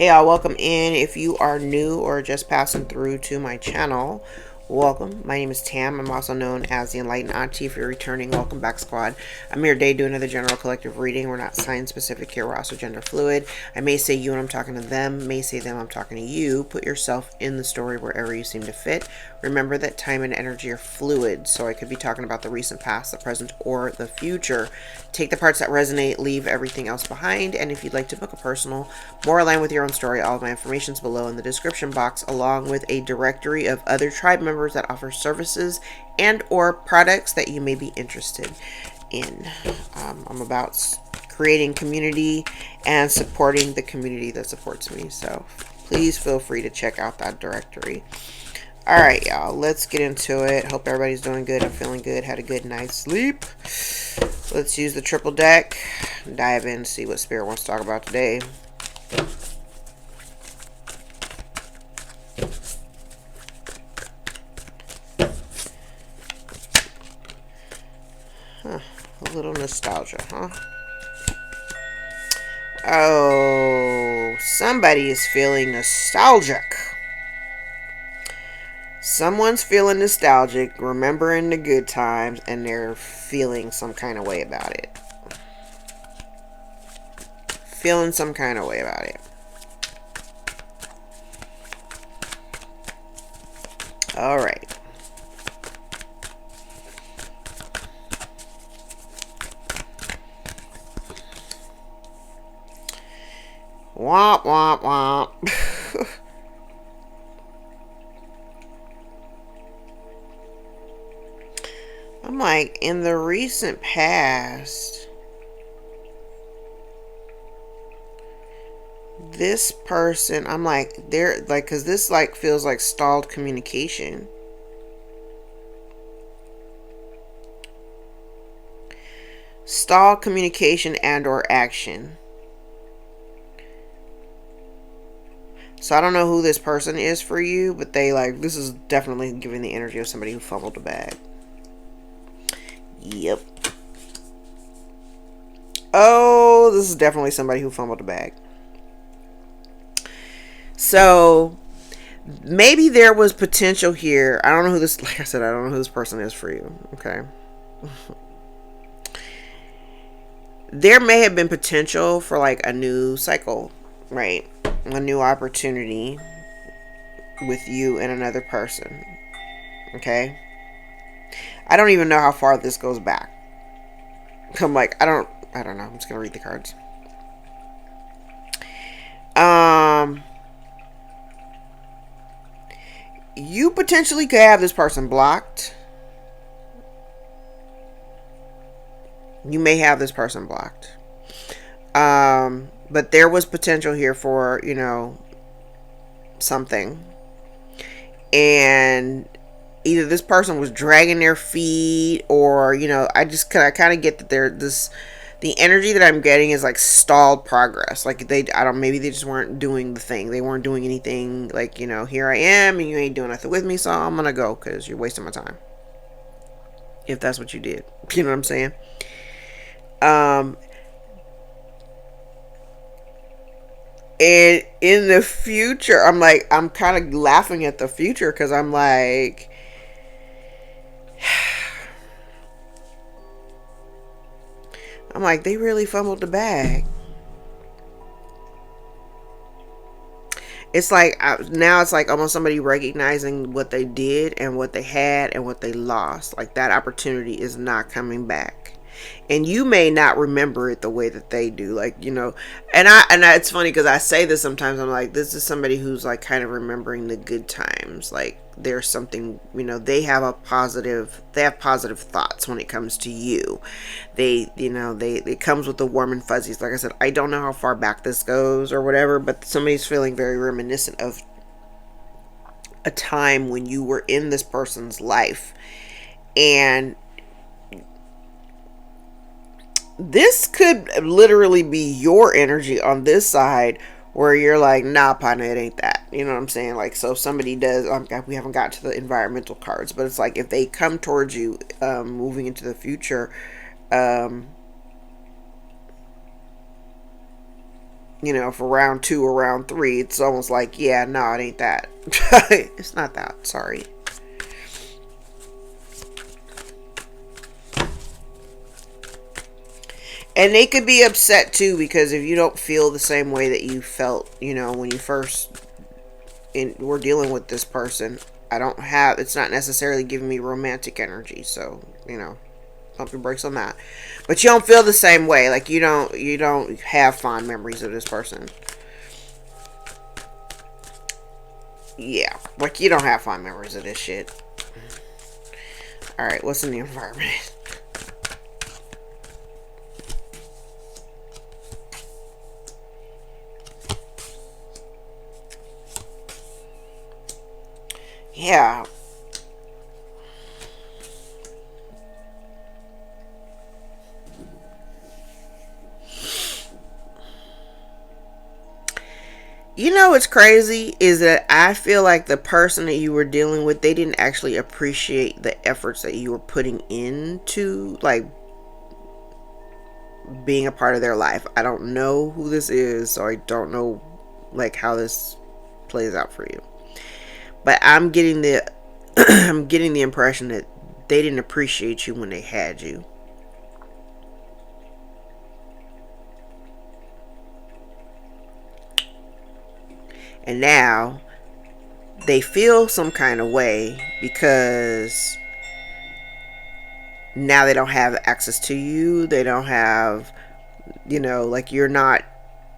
Hey y'all, welcome in. If you are new or just passing through to my channel, welcome. My name is Tam. I'm also known as the Enlightened Auntie. If you're returning, welcome back, squad. I'm here today doing another general collective reading. We're not sign specific here, we're also gender fluid. I may say you when I'm talking to them, may say them, I'm talking to you. Put yourself in the story wherever you seem to fit. Remember that time and energy are fluid, so I could be talking about the recent past, the present, or the future. Take the parts that resonate, leave everything else behind, and if you'd like to book a personal, more aligned with your own story, all of my information is below in the description box, along with a directory of other tribe members that offer services and or products that you may be interested in. I'm about creating community and supporting the community that supports me, so please feel free to check out that directory. All right, y'all, let's get into it. Hope everybody's doing good. I'm feeling good. Had a good night's sleep. Let's use the triple deck. Dive in, see what Spirit wants to talk about today. Huh, a little nostalgia, huh? Oh, somebody is feeling nostalgic. Someone's feeling nostalgic, remembering the good times, and they're feeling some kind of way about it. Feeling some kind of way about it. All right. Womp, womp, womp. I'm like, in the recent past, this person, I'm like, they're like, because this like feels like stalled communication. Stalled communication and or action. So I don't know who this person is for you, but they like, this is definitely giving the energy of somebody who fumbled the bag. Yep. Oh, this is definitely somebody who fumbled the bag. So maybe there was potential here. I don't know who this, like I said, I don't know who this person is for you. Okay. There may have been potential for like a new cycle, right? A new opportunity with you and another person. Okay. I don't even know how far this goes back. I'm like, I don't know. I'm just gonna read the cards. You potentially could have this person blocked. You may have this person blocked. But there was potential here for, you know, something. And either this person was dragging their feet, or, you know, I kind of get that the energy that I'm getting is like stalled progress. Like maybe they just weren't doing the thing. They weren't doing anything. Like, you know, here I am and you ain't doing nothing with me, so I'm gonna go because you're wasting my time. If that's what you did, you know what I'm saying? And in the future, I'm kind of laughing at the future because I'm like, they really fumbled the bag. It's like, now it's like almost somebody recognizing what they did and what they had and what they lost. Like, that opportunity is not coming back. And you may not remember it the way that they do. Like, you know, it's funny because I say this sometimes. I'm like, this is somebody who's like kind of remembering the good times. Like, there's something, you know, they have positive thoughts when it comes to you. It comes with the warm and fuzzies. Like I said, I don't know how far back this goes or whatever, but somebody's feeling very reminiscent of a time when you were in this person's life. And this could literally be your energy on this side, where you're like, nah, partner, it ain't that. You know what I'm saying? Like, so if somebody does, we haven't got to the environmental cards, but it's like, if they come towards you, moving into the future, you know, for round 2 or round 3, it's almost like, yeah, no, it ain't that. It's not that. Sorry. And they could be upset too, because if you don't feel the same way that you felt, you know, when you first were dealing with this person, it's not necessarily giving me romantic energy. So, you know, pump your brakes on that. But you don't feel the same way. Like you don't have fond memories of this person. Yeah, like you don't have fond memories of this shit. All right, what's in the environment? Yeah. You know what's crazy is that I feel like the person that you were dealing with, they didn't actually appreciate the efforts that you were putting into, like, being a part of their life. I don't know who this is, so I don't know, like, how this plays out for you. But I'm getting the I'm getting the impression that they didn't appreciate you when they had you. And now they feel some kind of way because now they don't have access to you. They don't have, you know, like you're not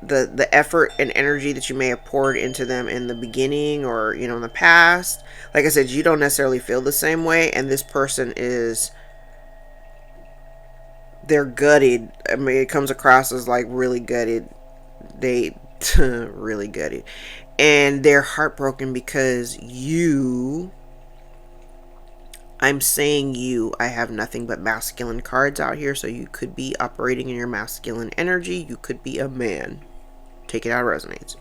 the effort and energy that you may have poured into them in the beginning or, you know, in the past. Like I said, you don't necessarily feel the same way, and this person is, they're gutted. I mean, it comes across as like really gutted. They really gutted. And they're heartbroken because I'm saying I have nothing but masculine cards out here, so you could be operating in your masculine energy. You could be a man. Take it how it resonates.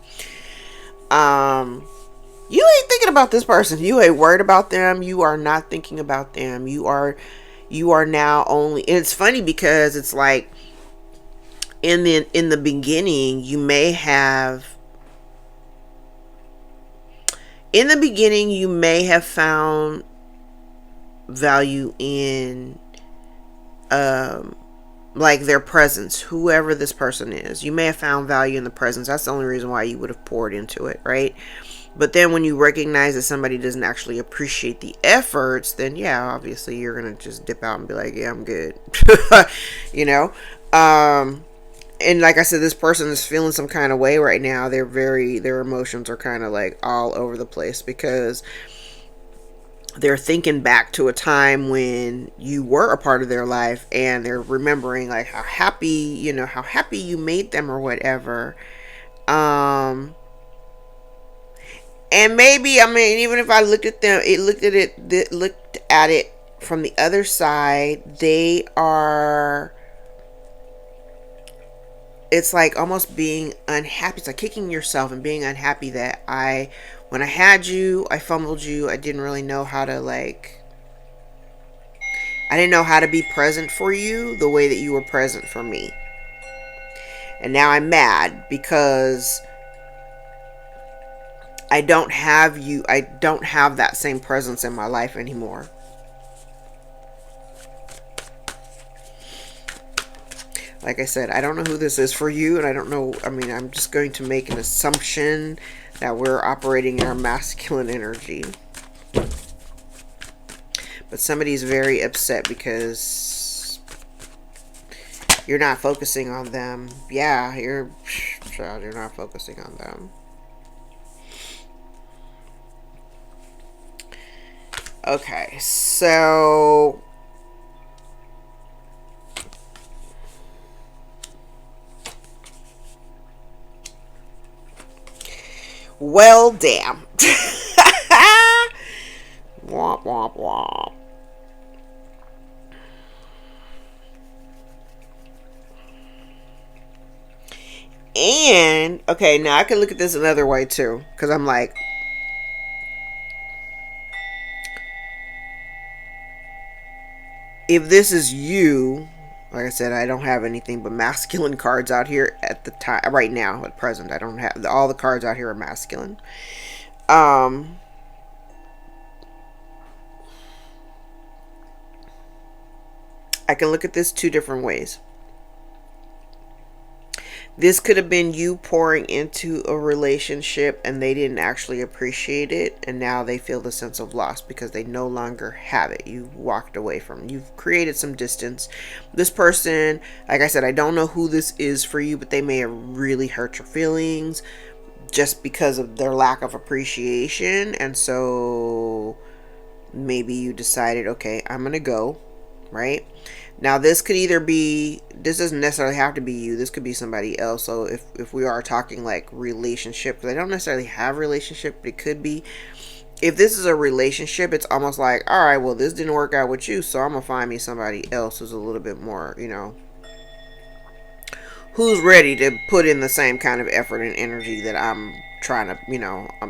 You ain't thinking about this person. You ain't worried about them. You are not thinking about them. You are now only, and it's funny because it's like in the beginning you may have found value in like their presence. Whoever this person is, you may have found value in the presence. That's the only reason why you would have poured into it, right? But then when you recognize that somebody doesn't actually appreciate the efforts, then yeah, obviously you're gonna just dip out and be like, yeah, I'm good. You know. And like I said, this person is feeling some kind of way right now. Their emotions are kind of like all over the place because they're thinking back to a time when you were a part of their life, and they're remembering like how happy you made them or whatever. And maybe, I mean, even if I looked at it from the other side, it's like almost being unhappy. It's like kicking yourself and being unhappy that when I had you, I fumbled you. I didn't really know how to I didn't know how to be present for you the way that you were present for me. And now I'm mad because I don't have that same presence in my life anymore. Like I said, I don't know who this is for you, and I don't know, I mean, I'm just going to make an assumption that we're operating in our masculine energy. But somebody's very upset because you're not focusing on them. Yeah, you're not focusing on them. Okay, so well, damn. Womp womp womp. And okay, now I can look at this another way too, because I'm like, if this is you, Like I said, I don't have anything but masculine cards out here at the time. Right now, at present, I don't have all the cards out here are masculine. I can look at this two different ways. This could have been you pouring into a relationship and they didn't actually appreciate it, and now they feel the sense of loss because they no longer have it. You walked away from it. You've created some distance. This person, like I said, I don't know who this is for you, but they may have really hurt your feelings just because of their lack of appreciation. And so maybe you decided, okay, I'm gonna go, right? Now this could either be, this doesn't necessarily have to be you, this could be somebody else. So if we are talking like relationship, because I don't necessarily have a relationship, but it could be. If this is a relationship, it's almost like, all right, well, this didn't work out with you, so I'm gonna find me somebody else who's a little bit more, who's ready to put in the same kind of effort and energy that I'm trying to,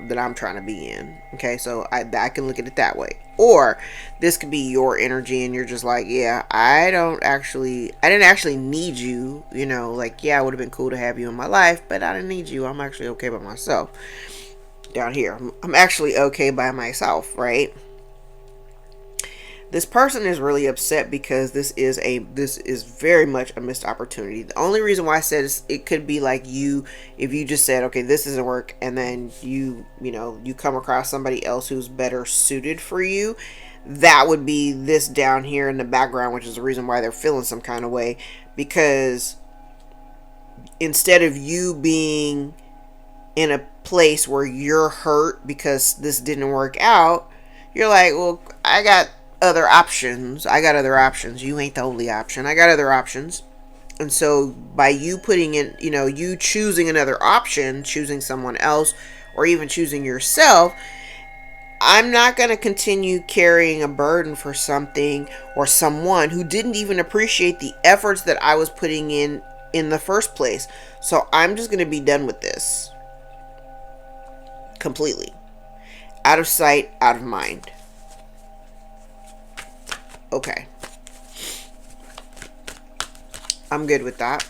that I'm trying to be in. Okay, so I can look at it that way. Or this could be your energy and you're just like, yeah, I didn't actually need you, like, yeah, it would have been cool to have you in my life, but I didn't need you. I'm actually okay by myself. Down here, I'm actually okay by myself, right? This person is really upset because this is very much a missed opportunity. The only reason why I said it could be like you, if you just said, okay, this doesn't work, and then you come across somebody else who's better suited for you, that would be this down here in the background, which is the reason why they're feeling some kind of way. Because instead of you being in a place where you're hurt because this didn't work out, you're like, well, I got other options. You ain't the only option. I got other options. And so by you putting in, you choosing another option, choosing someone else, or even choosing yourself, I'm not going to continue carrying a burden for something or someone who didn't even appreciate the efforts that I was putting in the first place. So I'm just going to be done with this completely. Out of sight, out of mind. Okay. I'm good with that.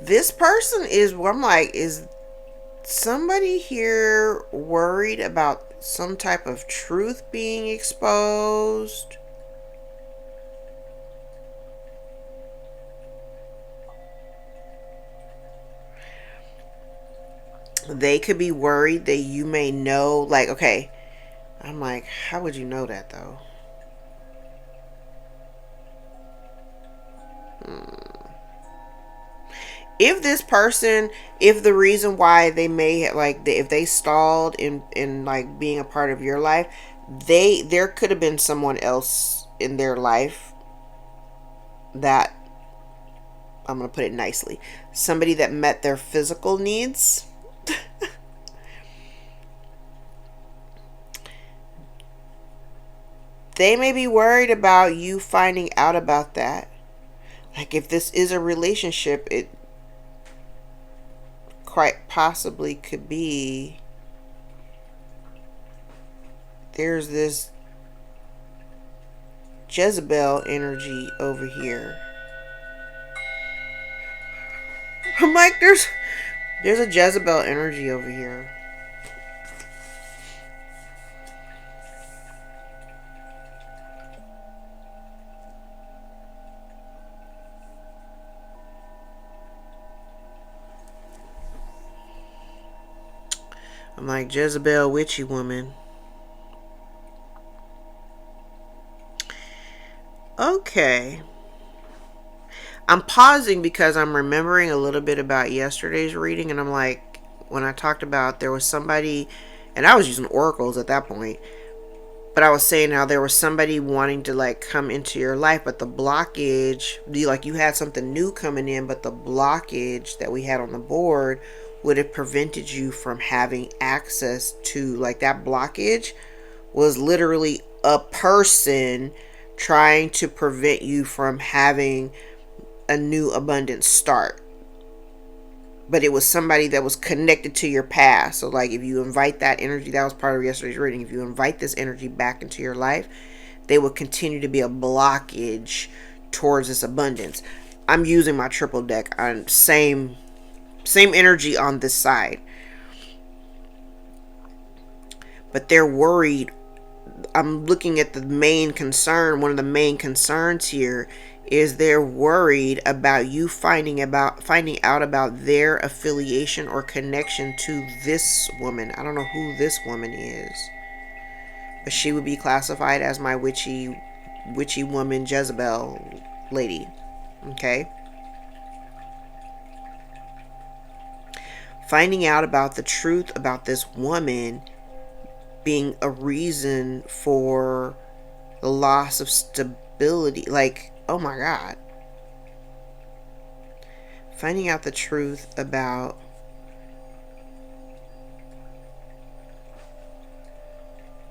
This person is, I'm like, is somebody here worried about some type of truth being exposed? They could be worried that you may know, like, okay, I'm like, how would you know that though? If this person, if the reason why they may like, if they stalled in like being a part of your life, there could have been someone else in their life that, I'm gonna put it nicely, somebody that met their physical needs. They may be worried about you finding out about that. Like, if this is a relationship, it quite possibly could be there's this Jezebel energy over here. I'm like, there's a Jezebel energy over here. I'm like, Jezebel, witchy woman. Okay. I'm pausing because I'm remembering a little bit about yesterday's reading, and I'm like, when I talked about there was somebody, and I was using oracles at that point, but I was saying how there was somebody wanting to like come into your life, but the blockage, you had something new coming in, but the blockage that we had on the board would have prevented you from having access to, like, that blockage was literally a person trying to prevent you from having a new abundance start. But it was somebody that was connected to your past. So like if you invite that energy, that was part of yesterday's reading, if you invite this energy back into your life, they will continue to be a blockage towards this abundance. I'm using my triple deck on same energy on this side. But they're worried. I'm looking at the main concern. One of the main concerns here is they're worried about you finding out about their affiliation or connection to this woman. I don't know who this woman is, but she would be classified as my witchy woman, Jezebel lady. Okay. Finding out about the truth about this woman being a reason for the loss of stability. Like, oh my God. Finding out the truth about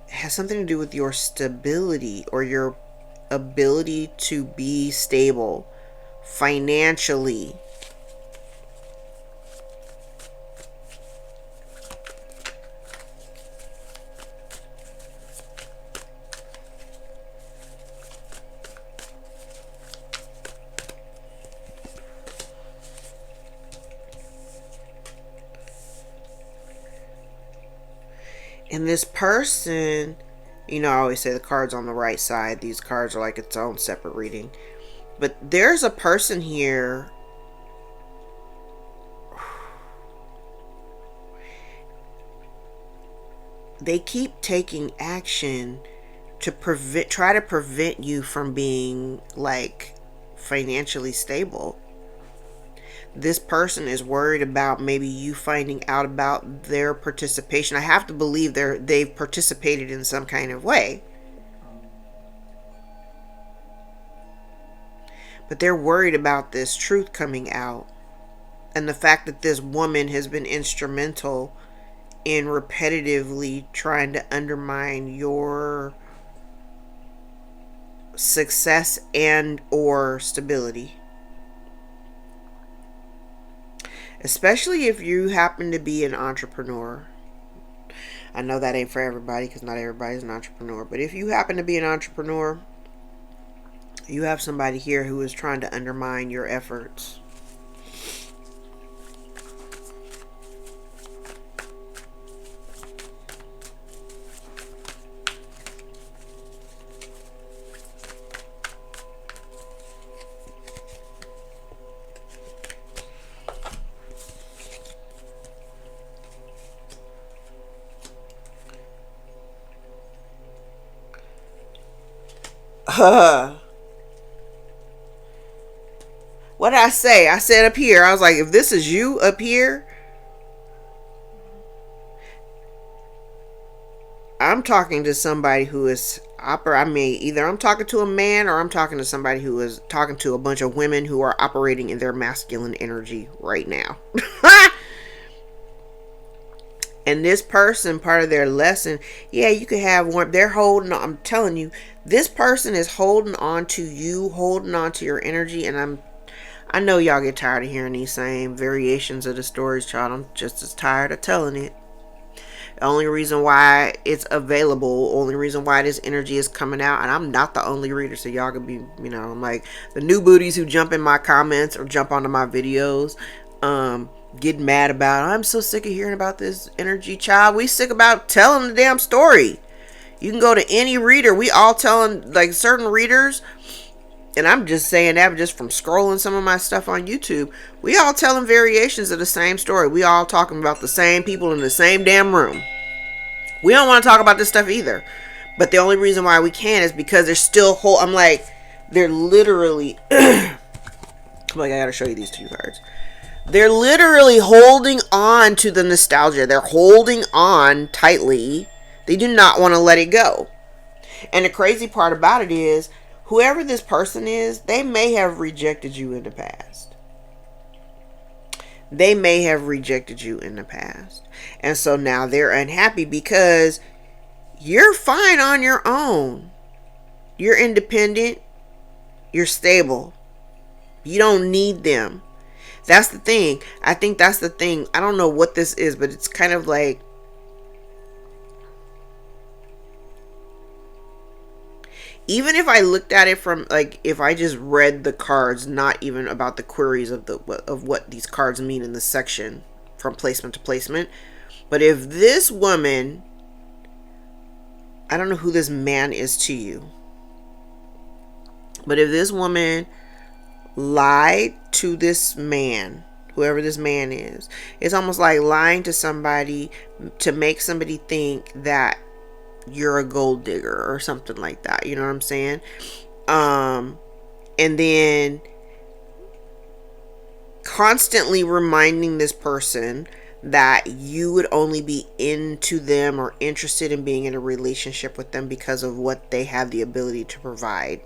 has something to do with your stability or your ability to be stable financially. And this person, you know, I always say the cards on the right side. These cards are like its own separate reading. But there's a person here they keep taking action to try to prevent you from being like financially stable. This person is worried about maybe you finding out about their participation. I have to believe they've participated in some kind of way. But they're worried about this truth coming out. And the fact that this woman has been instrumental in repetitively trying to undermine your success and or stability. Especially if you happen to be an entrepreneur. I know that ain't for everybody because not everybody's an entrepreneur. But if you happen to be an entrepreneur, you have somebody here who is trying to undermine your efforts. What did I say? I said up here. I was like, if this is you up here, I'm talking to somebody who is either I'm talking to a man or I'm talking to somebody who is talking to a bunch of women who are operating in their masculine energy right now. And this person, part of their lesson, yeah, you could have one. They're holding on. I'm telling you, this person is holding on to you, holding on to your energy. And I know y'all get tired of hearing these same variations of the stories, child. I'm just as tired of telling it. The only reason why it's available, only reason why this energy is coming out, and I'm not the only reader, so y'all could be, you know, I'm like the new booties who jump in my comments or jump onto my videos, getting mad about, I'm so sick of hearing about this energy, child. We sick about telling the damn story. You can go to any reader. We all telling, like, certain readers, and I'm just saying that just from scrolling some of my stuff on YouTube. We all telling variations of the same story. We all talking about the same people in the same damn room. We don't want to talk about this stuff either. But the only reason why we can is because they're still I'm like, they're literally I'm like, I gotta show you these two cards. They're literally holding on to the nostalgia. They're holding on tightly. They do not want to let it go. And the crazy part about it is, whoever this person is, they may have rejected you in the past. They may have rejected you in the past. And so now they're unhappy because You're fine on your own. You're independent. You're stable. You don't need them. That's the thing. I think that's the thing. I don't know what this is, but it's kind of like, even if I looked at it from, like, if I just read the cards, not even about the queries of what these cards mean in the section from placement to placement, but if this woman, I don't know who this man is to you, but if this woman lied to this man, whoever this man is, it's almost like lying to somebody to make somebody think that you're a gold digger or something like that. You know what I'm saying? And then constantly reminding this person that you would only be into them or interested in being in a relationship with them because of what they have the ability to provide,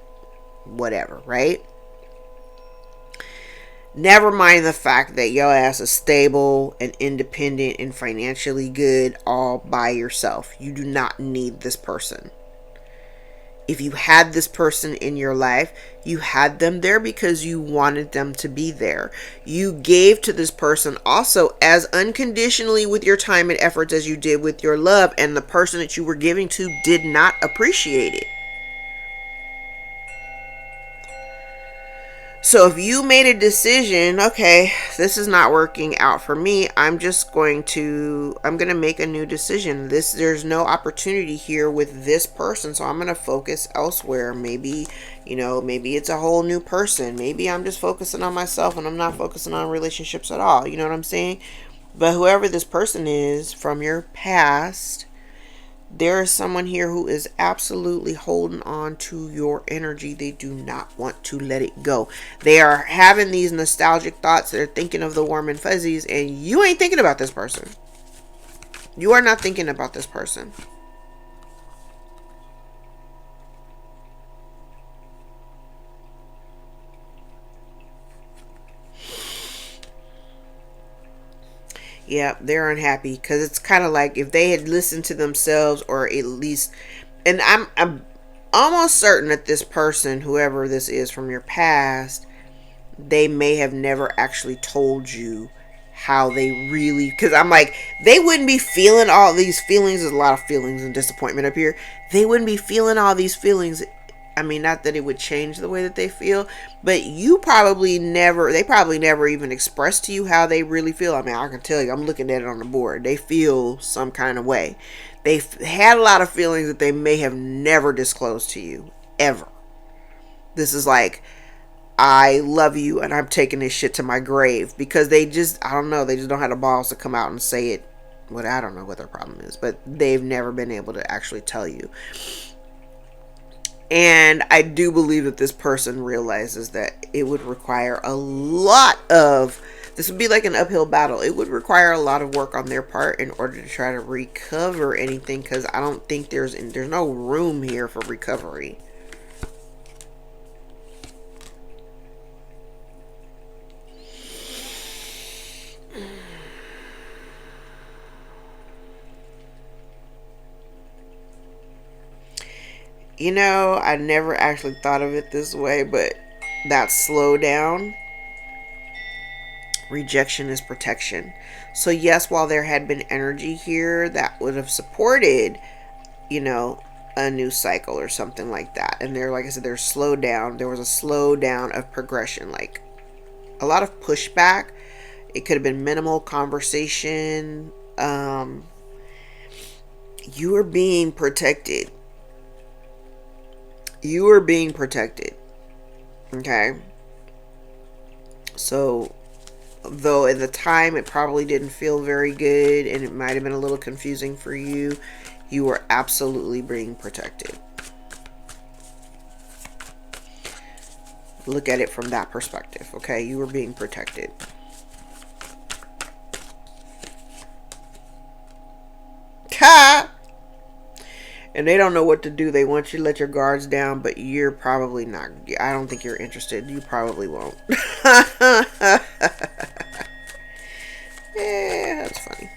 whatever, right? Never mind the fact that your ass is stable and independent and financially good all by yourself. You do not need this person. If you had this person in your life, you had them there because you wanted them to be there. You gave to this person also as unconditionally with your time and efforts as you did with your love, and the person that you were giving to did not appreciate it. So if you made a decision, okay, this is not working out for me, I'm going to make a new decision. There's no opportunity here with this person, so I'm going to focus elsewhere. Maybe it's a whole new person. Maybe I'm just focusing on myself and I'm not focusing on relationships at all. You know what I'm saying? But whoever this person is from your past, there is someone here who is absolutely holding on to your energy. They do not want to let it go. They are having these nostalgic thoughts. They're thinking of the warm and fuzzies, and you ain't thinking about this person. You are not thinking about this person. Yeah, they're unhappy because it's kind of like if they had listened to themselves, or at least, and I'm almost certain that this person, whoever this is from your past, they may have never actually told you how they really, because I'm like, they wouldn't be feeling all these feelings. There's a lot of feelings and disappointment up here. They wouldn't be feeling all these feelings. I mean, not that it would change the way that they feel, but they probably never even expressed to you how they really feel. I mean, I can tell you, I'm looking at it on the board. They feel some kind of way. They've had a lot of feelings that they may have never disclosed to you, ever. This is like, I love you and I'm taking this shit to my grave, because I don't know, they just don't have the balls to come out and say it. Well, I don't know what their problem is, but they've never been able to actually tell you. And I do believe that this person realizes that it would require this would be like an uphill battle. It would require a lot of work on their part in order to try to recover anything, because I don't think there's no room here for recovery. You know, I never actually thought of it this way, but that slow down, rejection is protection. So yes, while there had been energy here that would have supported, a new cycle or something like that, and like I said, there's slowed down. There was a slowdown of progression, like a lot of pushback. It could have been minimal conversation. You are being protected. You are being protected. Okay. So, though at the time it probably didn't feel very good and it might have been a little confusing for you, you are absolutely being protected. Look at it from that perspective, okay? You are being protected. Ha! And they don't know what to do. They want you to let your guards down, but you're probably not. I don't think you're interested. You probably won't. Yeah, that's funny.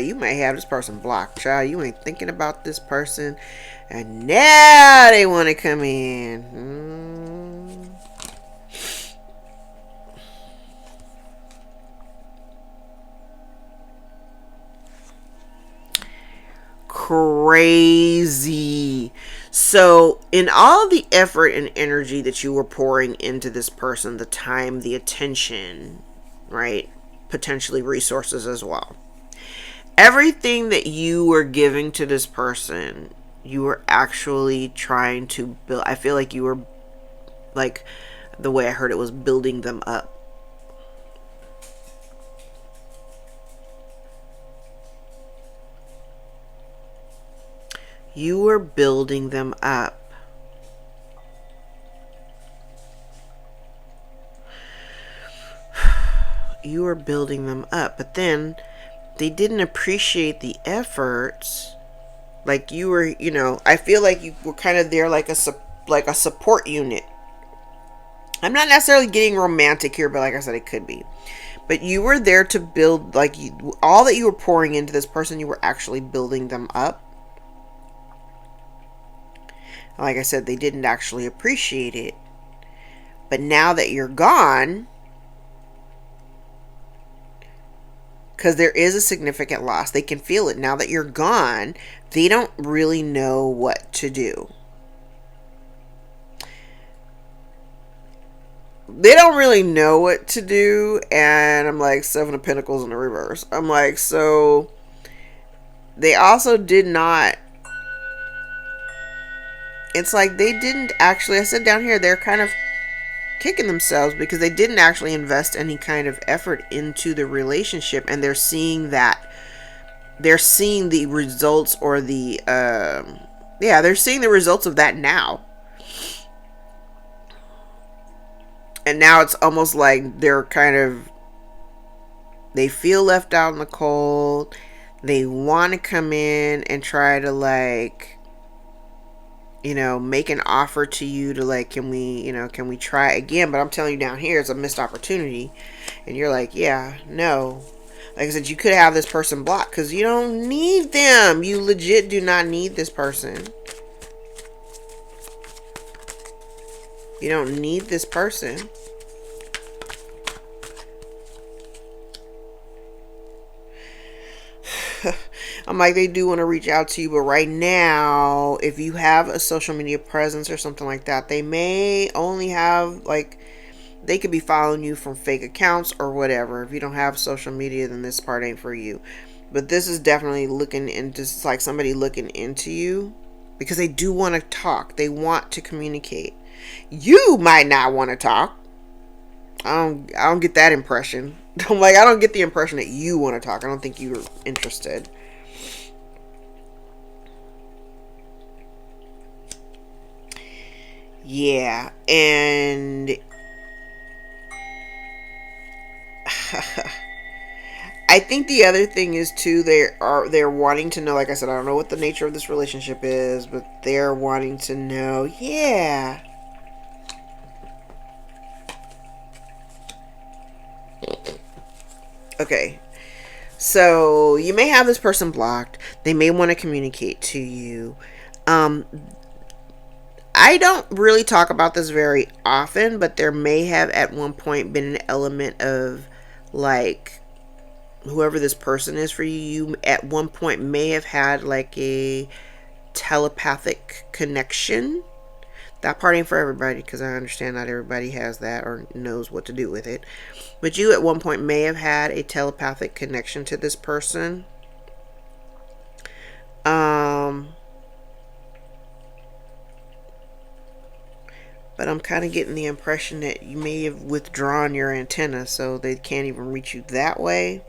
you might have this person blocked, child. You ain't thinking about this person, and now they want to come in. Crazy. So in all the effort and energy that you were pouring into this person, the time, the attention, right, potentially resources as well, everything that you were giving to this person, you were actually trying to build. I feel like you were, like, the way I heard it was building them up. You were building them up. You were building them up, but then they didn't appreciate the efforts. Like, you were, you know, I feel like you were kind of there like a support unit. I'm not necessarily getting romantic here, but like I said, it could be. But you were there to build, like, all that you were pouring into this person, you were actually building them up. Like I said, they didn't actually appreciate it. But now that you're gone, because there is a significant loss, they can feel it. Now that you're gone, they don't really know what to do. They don't really know what to do. And I'm like, Seven of Pentacles in the reverse. I'm like, so they also did not, it's like they didn't actually, I said down here, they're kind of kicking themselves because they didn't actually invest any kind of effort into the relationship, and they're seeing that, they're seeing the results, or the they're seeing the results of that now. And now it's almost like they're kind of, they feel left out in the cold. They want to come in and try to, like, you know, make an offer to you to, like, can we try again? But I'm telling you down here, it's a missed opportunity. And you're like, yeah, no. Like I said, you could have this person blocked because you don't need them. You legit do not need this person. You don't need this person. I'm like, they do want to reach out to you, but right now, if you have a social media presence or something like that, they may only have, like, they could be following you from fake accounts or whatever. If you don't have social media, then this part ain't for you. But this is definitely looking into, it's like somebody looking into you because they do want to talk. They want to communicate. You might not want to talk. I don't get that impression. I'm like, I don't get the impression that you want to talk. I don't think you're interested. Yeah, and I think the other thing is too, they're wanting to know, like I said, I don't know what the nature of this relationship is, but they're wanting to know, yeah. Okay. So you may have this person blocked. They may want to communicate to you. I don't really talk about this very often, but there may have at one point been an element of, like, whoever this person is for you, you at one point may have had like a telepathic connection. That part ain't for everybody because I understand not everybody has that or knows what to do with it. But you at one point may have had a telepathic connection to this person. But I'm kind of getting the impression that you may have withdrawn your antenna so they can't even reach you that way.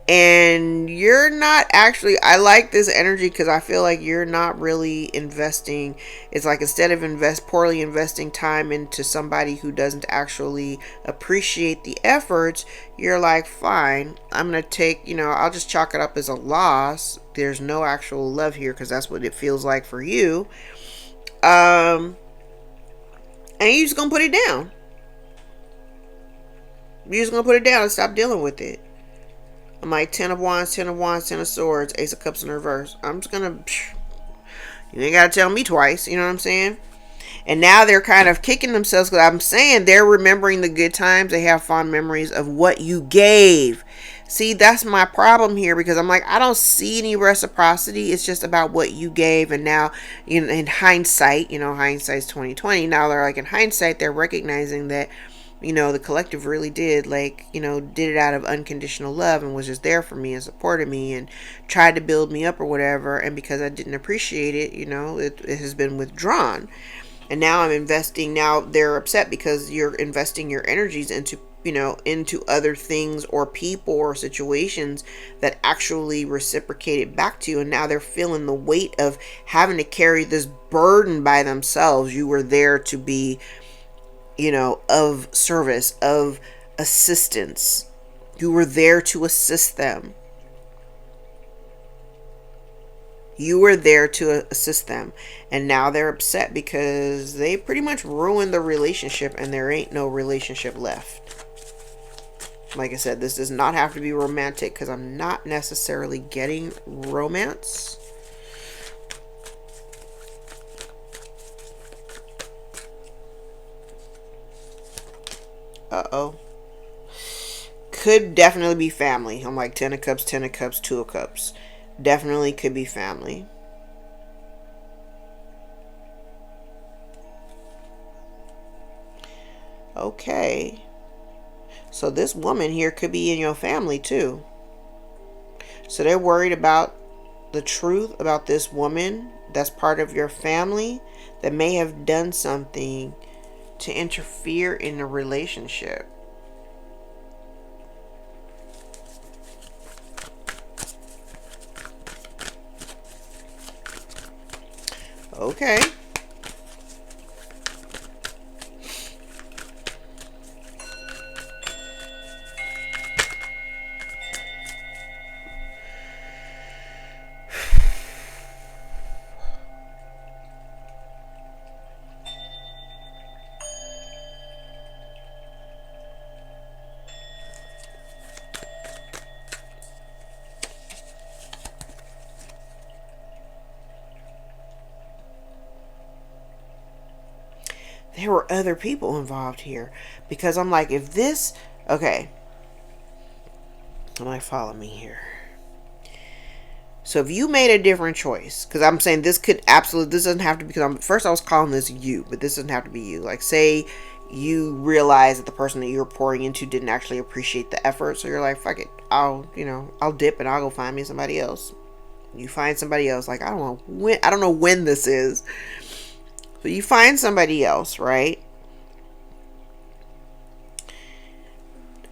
And you're not actually, I like this energy because I feel like you're not really investing. It's like instead of poorly investing time into somebody who doesn't actually appreciate the efforts, you're like, fine, I'm going to take, I'll just chalk it up as a loss. There's no actual love here because that's what it feels like for you. And you're just going to put it down. You're just going to put it down and stop dealing with it. I'm like, 10 of Wands, 10 of Wands, 10 of Swords, Ace of Cups in reverse. I'm just gonna, you ain't gotta tell me twice, you know what I'm saying? And now they're kind of kicking themselves because I'm saying they're remembering the good times. They have fond memories of what you gave. See, that's my problem here because I'm like, I don't see any reciprocity. It's just about what you gave. And now, in hindsight, hindsight's 2020. Now they're like, in hindsight, they're recognizing that, the collective really did, did it out of unconditional love and was just there for me and supported me and tried to build me up or whatever. And because I didn't appreciate it, it has been withdrawn. And now I'm investing. Now they're upset because you're investing your energies into other things or people or situations that actually reciprocated back to you. And now they're feeling the weight of having to carry this burden by themselves. You were there to be, of service, of assistance. You were there to assist them. You were there to assist them. And now they're upset because they pretty much ruined the relationship and there ain't no relationship left. Like I said, this does not have to be romantic because I'm not necessarily getting romance. Uh-oh. Could definitely be family. I'm like 10 of Cups, 10 of Cups, 2 of Cups. Definitely could be family. Okay. So this woman here could be in your family too. So they're worried about the truth about this woman that's part of your family that may have done something to interfere in the relationship. Okay. There were other people involved here because I'm like, if this, okay, I'm like, follow me here. So if you made a different choice, because I'm saying this could absolutely, this doesn't have to be, because first I was calling this you, but this doesn't have to be you. Like, say you realize that the person that you were pouring into didn't actually appreciate the effort, so you're like, fuck it, I'll dip and I'll go find me somebody else. You find somebody else. Like, I don't know when this is. So you find somebody else, right?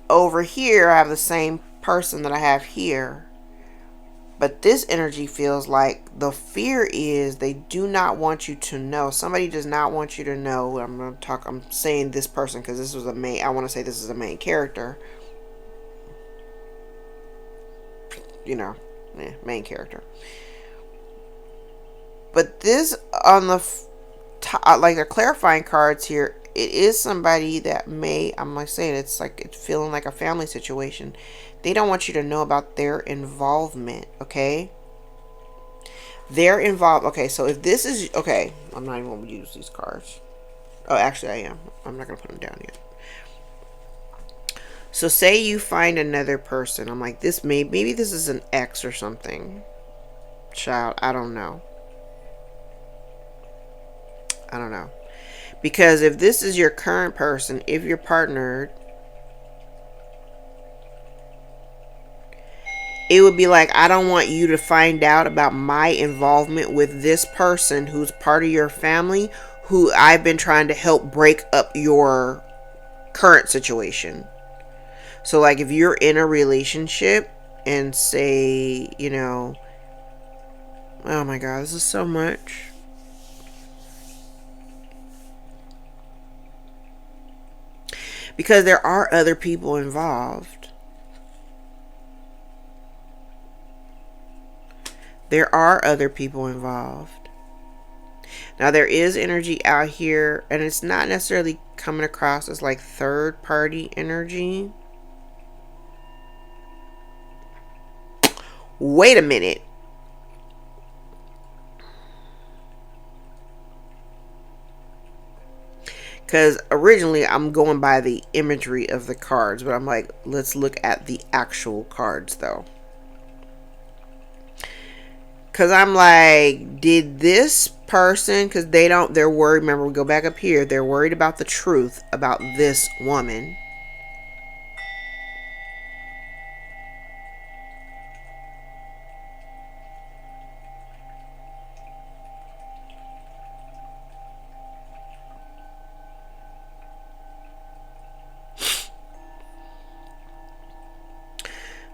Over here, I have the same person that I have here. But this energy feels like the fear is they do not want you to know. Somebody does not want you to know. I'm saying this person because this was I want to say this is a main character. Main character. But this on the like the clarifying cards here, it is somebody that I'm like saying it's feeling like a family situation. They don't want you to know about their involvement, okay? They're involved. Okay, so if this is okay, I'm not even gonna use these cards. Oh, actually I am. I'm not gonna put them down yet. So say you find another person. I'm like, this maybe this is an ex or something. Child, I don't know. Because if this is your current person, if you're partnered, it would be like, I don't want you to find out about my involvement with this person who's part of your family, who I've been trying to help break up your current situation. So like if you're in a relationship and say, oh my God, this is so much. Because there are other people involved. There are other people involved. Now there is energy out here, and it's not necessarily coming across as like third party energy. wait a minute. Because originally I'm going by the imagery of the cards, but I'm like, let's look at the actual cards though. Because I'm like, did this person, because they're worried, remember we go back up here, they're worried about the truth about this woman.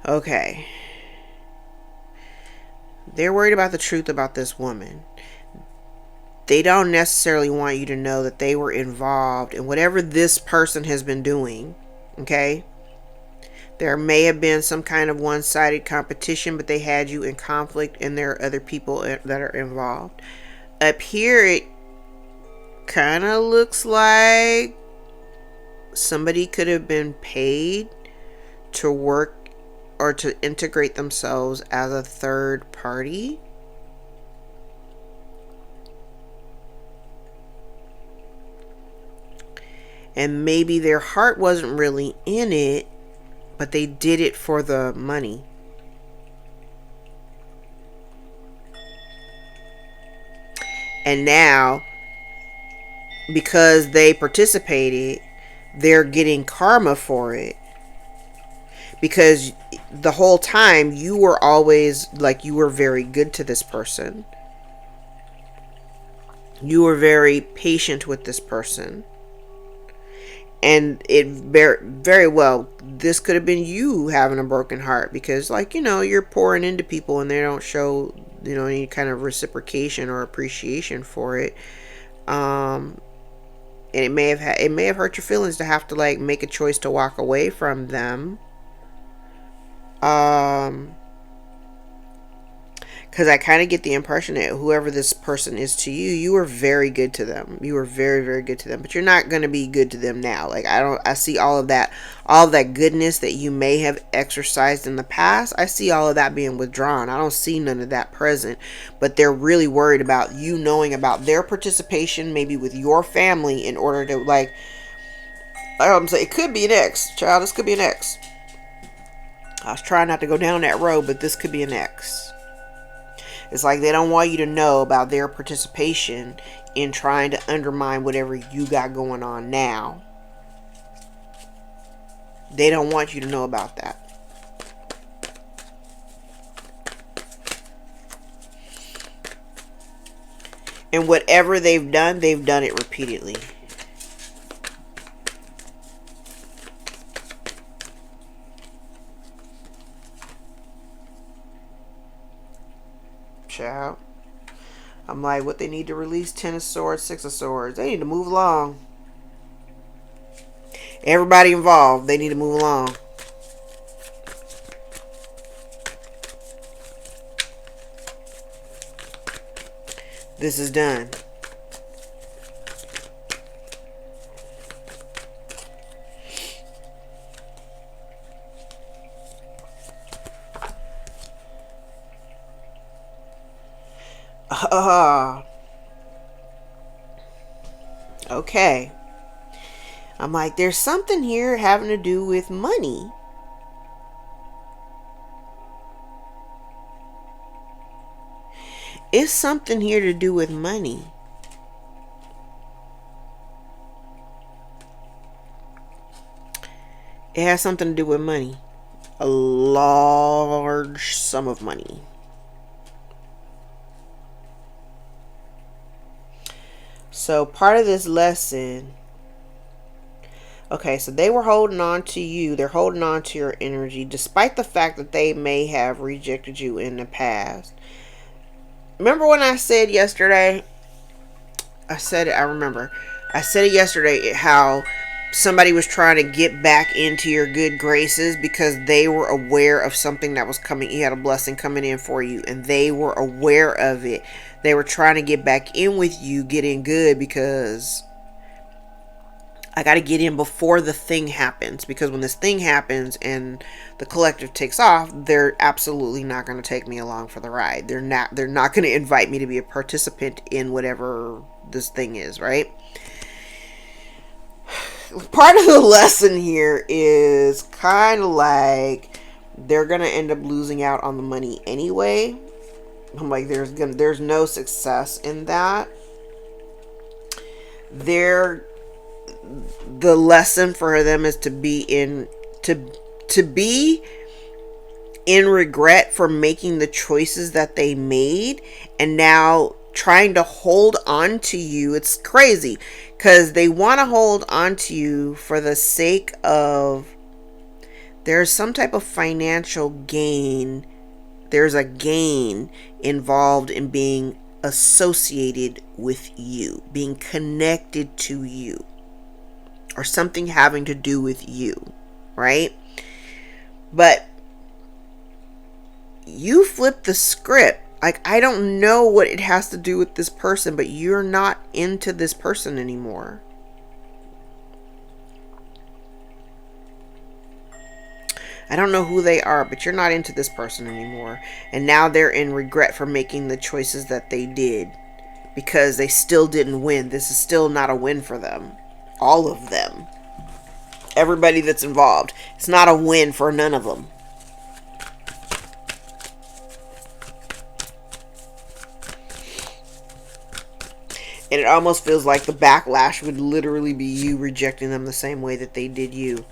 Okay. They're worried about the truth about this woman. They don't necessarily want you to know that they were involved in whatever this person has been doing. Okay? There may have been some kind of one-sided competition, but they had you in conflict, and there are other people that are involved. Up here, it kind of looks like somebody could have been paid to work or to integrate themselves as a third party. And maybe their heart wasn't really in it, but they did it for the money. And now, because they participated, they're getting karma for it. Because the whole time you were always like, you were very good to this person. You were very patient with this person. And it very well, this could have been you having a broken heart because, like, you know, you're pouring into people and they don't show, you know, any kind of reciprocation or appreciation for it. And it may have hurt your feelings to have to like make a choice to walk away from them. Because I kind of get the impression that whoever this person is to you, you were very good to them. You were very, very good to them. But you're not going to be good to them now. Like, I see all of that goodness that you may have exercised in the past. I see all of that being withdrawn. I don't see none of that present. But they're really worried about you knowing about their participation, maybe with your family, in order to, like, I'm saying, it could be an ex. Child, this could be an ex. I was trying not to go down that road, but this could be an ex. It's like they don't want you to know about their participation in trying to undermine whatever you got going on now. They don't want you to know about that. And whatever they've done it repeatedly. Child. I'm like, what they need to release? 10 of Swords, 6 of Swords. They need to move along. Everybody involved, they need to move along. This is done. Okay. I'm like, there's something here having to do with money. It's something here to do with money. It has something to do with money. A large sum of money. So part of this lesson, okay, so they were holding on to you. They're holding on to your energy, despite the fact that they may have rejected you in the past. Remember when I said yesterday, I said it yesterday, how somebody was trying to get back into your good graces because they were aware of something that was coming. You had a blessing coming in for you, and they were aware of it. They were trying to get back in with you, getting good, because I got to get in before the thing happens, because when this thing happens and the collective takes off, they're absolutely not going to take me along for the ride. They're not going to invite me to be a participant in whatever this thing is, right? Part of the lesson here is kind of like they're going to end up losing out on the money anyway. I'm like, there's no success in that. The lesson for them is to be in regret for making the choices that they made, and now trying to hold on to you. It's crazy because they want to hold on to you for the sake of there's some type of financial gain. There's a gain involved in being associated with you, being connected to you, or something having to do with you, right? But you flip the script. Like, I don't know what it has to do with this person, but you're not into this person anymore. I don't know who they are, but you're not into this person anymore. And now they're in regret for making the choices that they did, because they still didn't win. This is still not a win for them. All of them. Everybody that's involved. It's not a win for none of them. And it almost feels like the backlash would literally be you rejecting them the same way that they did you.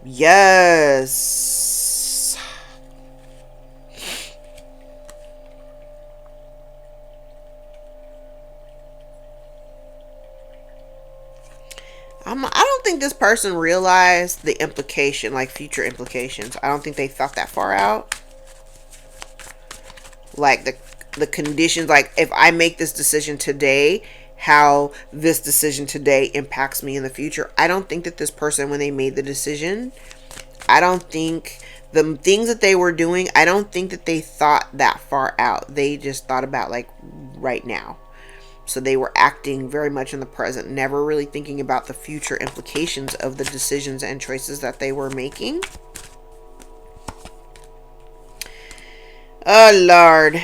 Yes. I don't think this person realized the implication, like future implications. I don't think they thought that far out. Like the conditions, like if I make this decision today, how this decision today impacts me in the future. I don't think that this person, when they made the decision, I don't think the things that they were doing, I don't think that they thought that far out. They just thought about like right now. So they were acting very much in the present, never really thinking about the future implications of the decisions and choices that they were making. Oh, Lord.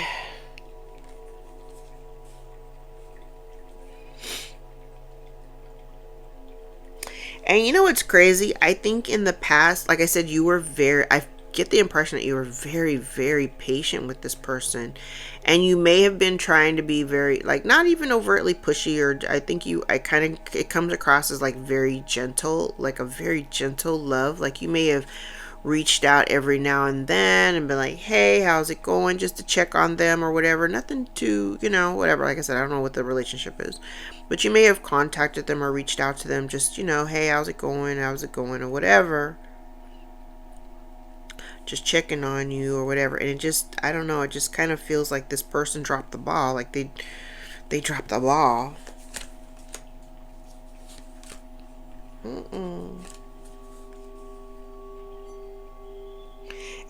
And you know what's crazy? I think in the past, like I said, I get the impression that you were very, very patient with this person. And you may have been trying to be very, like, not even overtly pushy, or it comes across as like very gentle, like a very gentle love. Like you may have reached out every now and then and been like, hey, how's it going? Just to check on them or whatever. Nothing to, whatever. Like I said, I don't know what the relationship is. But you may have contacted them or reached out to them just, hey, how's it going? How's it going? Or whatever. Just checking on you or whatever. And it just, I don't know, it just kind of feels like this person dropped the ball. Like they dropped the ball.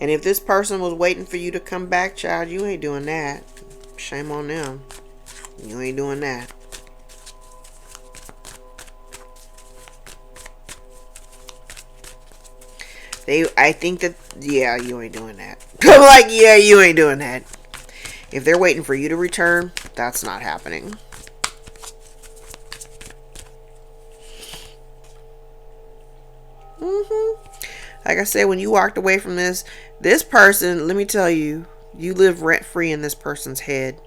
And if this person was waiting for you to come back, child, you ain't doing that. Shame on them. You ain't doing that. I think that, yeah, you ain't doing that. I'm like, yeah, you ain't doing that. If they're waiting for you to return, that's not happening. Like I said, when you walked away from this person, let me tell you, you live rent free in this person's head.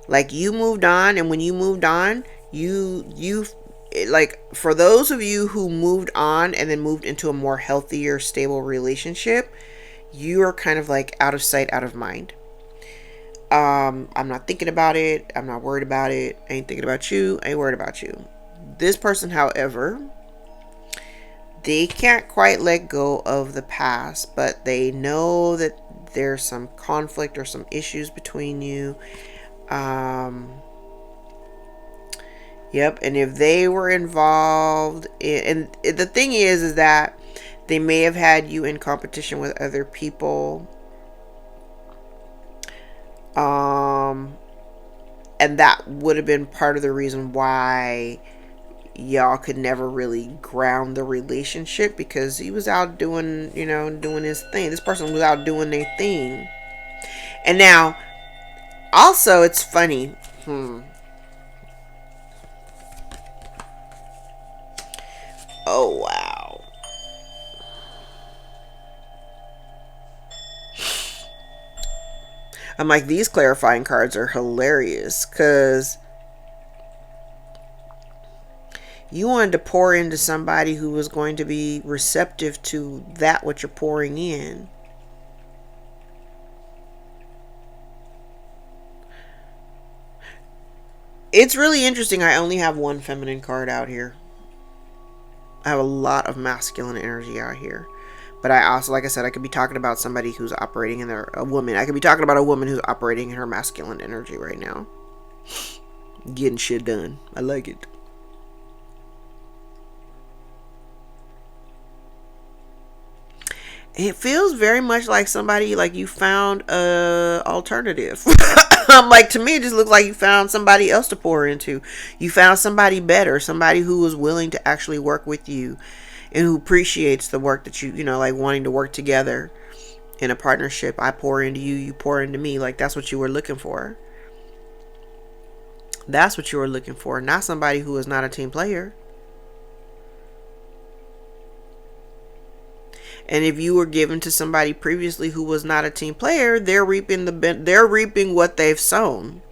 Like you moved on, and when you moved on, you like, for those of you who moved on and then moved into a more healthier, stable relationship, you are kind of like out of sight, out of mind. I'm not thinking about it. I'm not worried about it. I ain't thinking about you. I ain't worried about you. This person, however, they can't quite let go of the past, but they know that there's some conflict or some issues between you. Yep, and if they were involved and the thing is that they may have had you in competition with other people. And that would have been part of the reason why y'all could never really ground the relationship because he was out doing, doing his thing. This person was out doing their thing. And now, also, it's funny. Oh, wow. I'm like, these clarifying cards are hilarious because you wanted to pour into somebody who was going to be receptive to that what you're pouring in. It's really interesting. I only have one feminine card out here. I have a lot of masculine energy out here. But I also, like I said, I could be talking about somebody who's operating in a woman. I could be talking about a woman who's operating in her masculine energy right now. Getting shit done. I like it. It feels very much like somebody, like you found a alternative. Like, to me, it just looks like you found somebody else to pour into. You found somebody better, somebody who was willing to actually work with you and who appreciates the work that like wanting to work together in a partnership. I pour into you, you pour into me. Like, that's what you were looking for. That's what you were looking for. Not somebody who is not a team player. And if you were given to somebody previously who was not a team player, they're reaping what they've sown.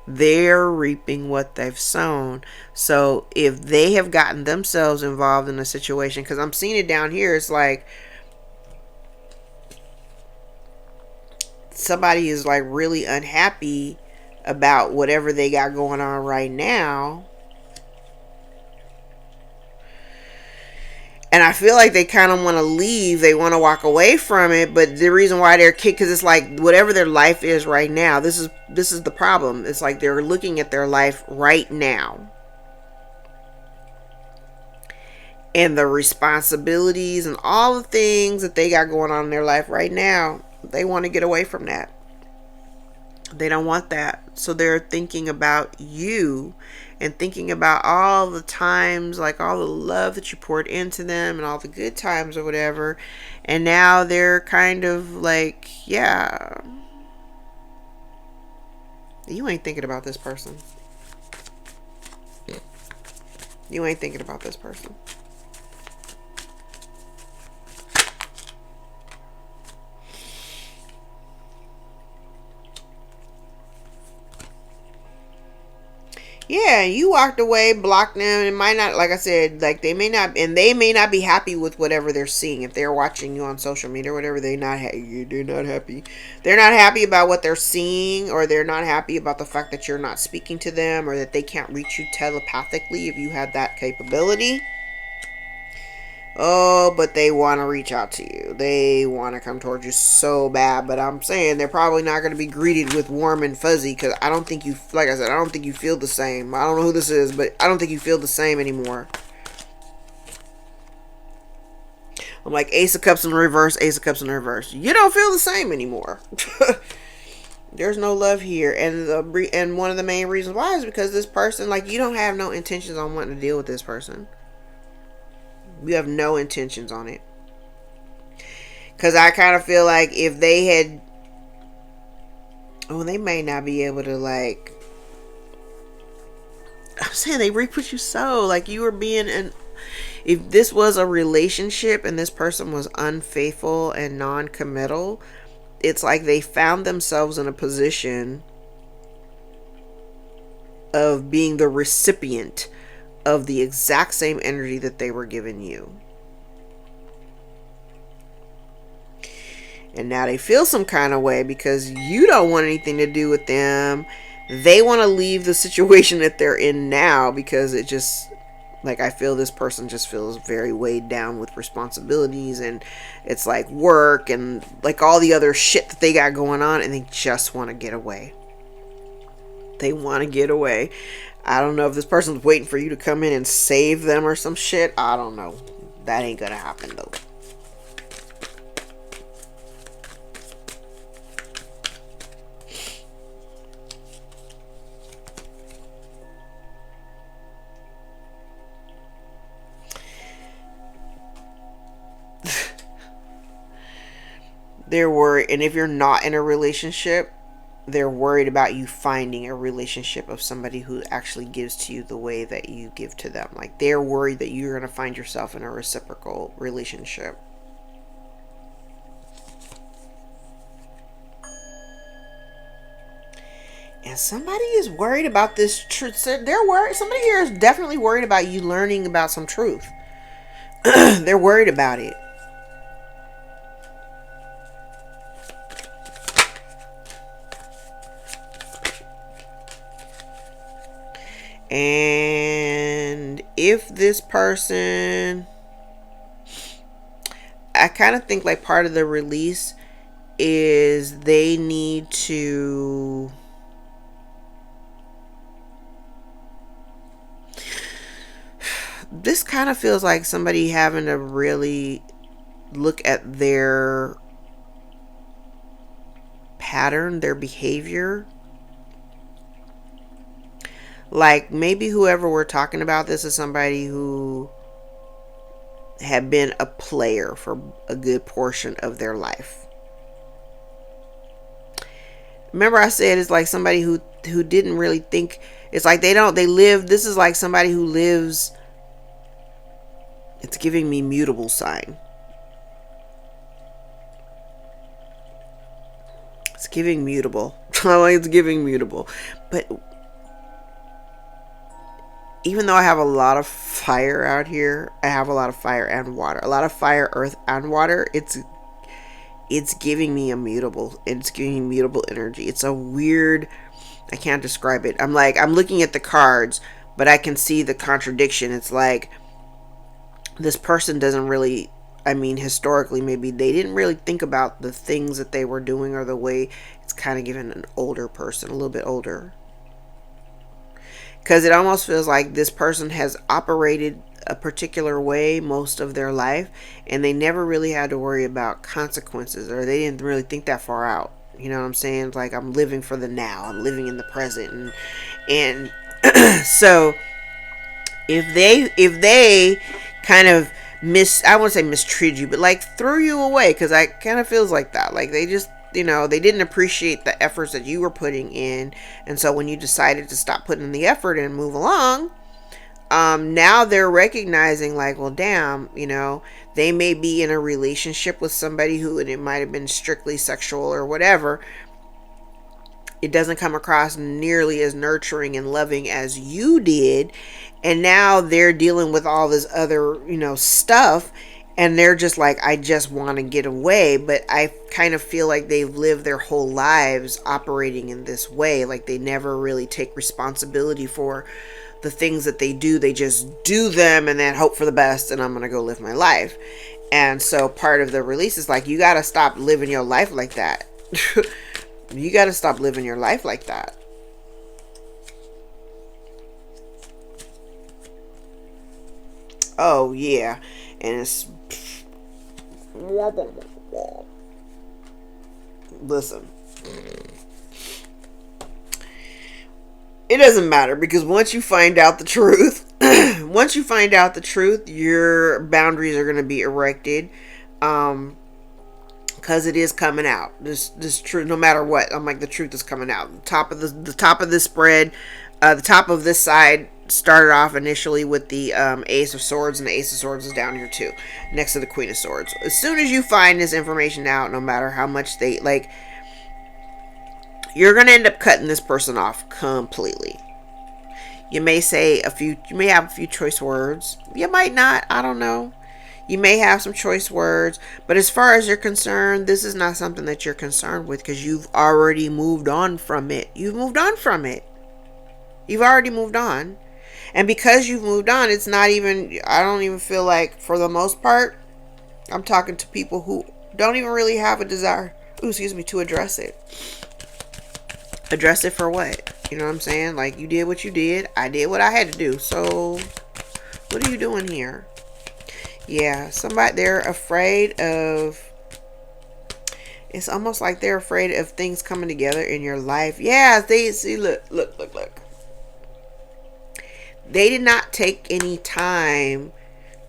They're reaping what they've sown. So if they have gotten themselves involved in a situation, because I'm seeing it down here, it's like somebody is like really unhappy about whatever they got going on right now. And I feel like they kind of want to leave. They want to walk away from it. But the reason why they're kicked, because it's like whatever their life is right now, this is the problem. It's like they're looking at their life right now. And the responsibilities and all the things that they got going on in their life right now, they want to get away from that. They don't want that. So they're thinking about you and thinking about all the times, like all the love that you poured into them and all the good times or whatever. And now they're kind of like, yeah, you ain't thinking about this person. You ain't thinking about this person. Yeah, you walked away, blocked them. It might not, like I said, like they may not be happy with whatever they're seeing. If they're watching you on social media or whatever, they're not happy. They're not happy about what they're seeing, or they're not happy about the fact that you're not speaking to them, or that they can't reach you telepathically if you had that capability. Oh, but they want to reach out to you. They want to come towards you so bad. But I'm saying they're probably not going to be greeted with warm and fuzzy, because I don't think you, like I said, I don't think you feel the same. I don't know who this is, but I don't think you feel the same anymore. I'm like Ace of Cups in reverse, Ace of Cups in reverse. You don't feel the same anymore. There's no love here. And one of the main reasons why is because this person, like, you don't have no intentions on wanting to deal with this person. You have no intentions on it. Because I kind of feel like if they had... Oh, they may not be able to, like... I'm saying they reap what you sow. Like, you were being an... If this was a relationship and this person was unfaithful and non-committal, it's like they found themselves in a position of being the recipient of the exact same energy that they were giving you. And now they feel some kind of way because you don't want anything to do with them. They want to leave the situation that they're in now because it just, like, I feel this person just feels very weighed down with responsibilities, and it's like work and like all the other shit that they got going on, and they just want to get away. They want to get away. I don't know if this person's waiting for you to come in and save them or some shit. I don't know. That ain't gonna happen though. They're worried. And if you're not in a relationship, they're worried about you finding a relationship of somebody who actually gives to you the way that you give to them. Like, they're worried that you're going to find yourself in a reciprocal relationship. And somebody is worried about this truth. They're worried. Somebody here is definitely worried about you learning about some truth. They're worried about it. And if this person, I kind of think like part of the release is they need to this kind of feels like somebody having to really look at their pattern, their behavior. Like, maybe whoever we're talking about, this is somebody who had been a player for a good portion of their life. Remember I said it's like somebody who didn't really think, it's like they live, this is like somebody who lives, it's giving me mutable sign. It's giving mutable. It's giving mutable. But even though I have a lot of fire out here, I have a lot of fire and water. A lot of fire, earth, and water. It's giving me a mutable. It's giving me mutable energy. It's a weird, I can't describe it. I'm looking at the cards, but I can see the contradiction. It's like this person doesn't really, I mean, historically, maybe they didn't really think about the things that they were doing, or the way it's kind of given an older person, a little bit older. Because it almost feels like this person has operated a particular way most of their life, and they never really had to worry about consequences, or they didn't really think that far out. You know what I'm saying? It's like, I'm living for the now. I'm living in the present. And so if they kind of I wouldn't say mistreated you, but like threw you away, because I kind of feels like that. Like, they just, they didn't appreciate the efforts that you were putting in. And so when you decided to stop putting in the effort and move along, now they're recognizing like, well, damn, they may be in a relationship with somebody who, and it might have been strictly sexual or whatever. It doesn't come across nearly as nurturing and loving as you did. And now they're dealing with all this other, stuff. And they're just like, I just want to get away. But I kind of feel like they've lived their whole lives operating in this way. Like, they never really take responsibility for the things that they do. They just do them and then hope for the best, and I'm going to go live my life. And so part of the release is like, you got to stop living your life like that. You got to stop living your life like that. Oh, yeah. And it's... Listen. It doesn't matter, because once you find out the truth, your boundaries are going to be erected. Because it is coming out. This truth, no matter what, I'm like, the truth is coming out. The top of this spread, the top of this side started off initially with the Ace of Swords, and the Ace of Swords is down here too, next to the Queen of Swords. As soon as you find this information out, no matter how much they like, you're gonna end up cutting this person off completely. You may have a few choice words. You might not. I don't know. You may have some choice words, but as far as you're concerned, this is not something that you're concerned with, because you've already moved on from it. You've moved on from it. You've already moved on. And because you've moved on, it's not even, I don't even feel like, for the most part, I'm talking to people who don't even really have a desire, to address it. Address it for what? You know what I'm saying? Like, you did what you did. I did what I had to do. So, what are you doing here? Yeah, they're afraid of, it's almost like they're afraid of things coming together in your life. Yeah, they see, look. They did not take any time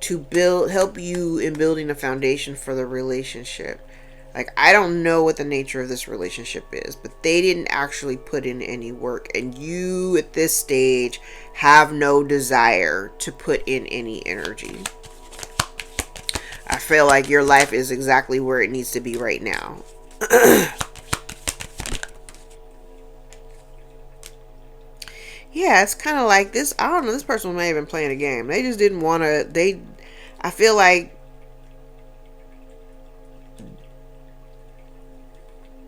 to help you in building a foundation for the relationship. Like, I don't know what the nature of this relationship is, but they didn't actually put in any work. And you, at this stage, have no desire to put in any energy. I feel like your life is exactly where it needs to be right now. Yeah, it's kind of like this. I don't know. This person may have been playing a game. They just didn't want to. I feel like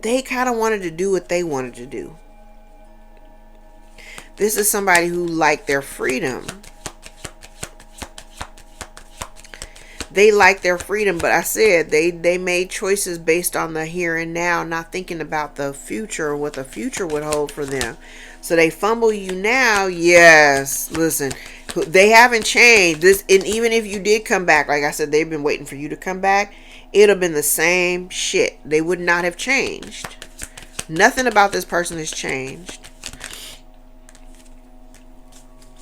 they kind of wanted to do what they wanted to do. This is somebody who liked their freedom. They like their freedom, but I said they made choices based on the here and now, not thinking about the future or what the future would hold for them. So they fumble you now. Yes, listen, they haven't changed this. And even if you did come back, like I said, they've been waiting for you to come back. It'd have been the same shit. They would not have changed. Nothing about this person has changed.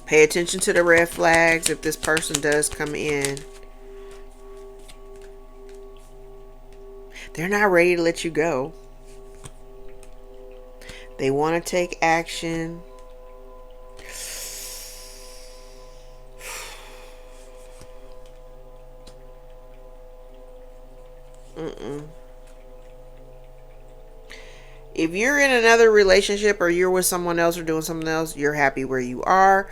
Pay attention to the red flags if this person does come in. They're not ready to let you go. They want to take action. If you're in another relationship or you're with someone else or doing something else, you're happy where you are.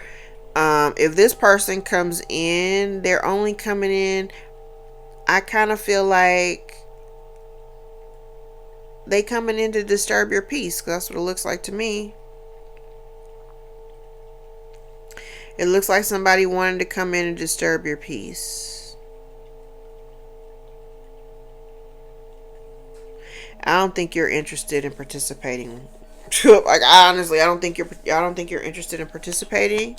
If this person comes in, they're only coming in, I kind of feel like they coming in to disturb your peace. That's what it looks like to me. It looks like somebody wanted to come in and disturb your peace. I don't think you're interested in participating. Like, honestly, I don't think you're interested in participating.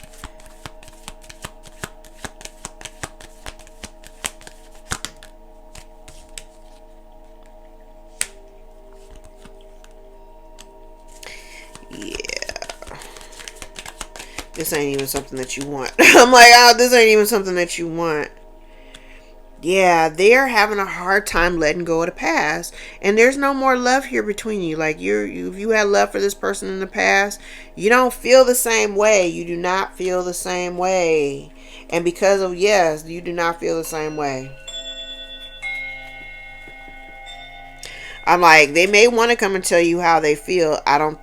This ain't even something that you want. I'm like, oh, this ain't even something that you want. Yeah, they're having a hard time letting go of the past. And there's no more love here between you. Like, if you had love for this person in the past, you don't feel the same way. You do not feel the same way. And because of, yes, you do not feel the same way. I'm like, they may want to come and tell you how they feel. I don't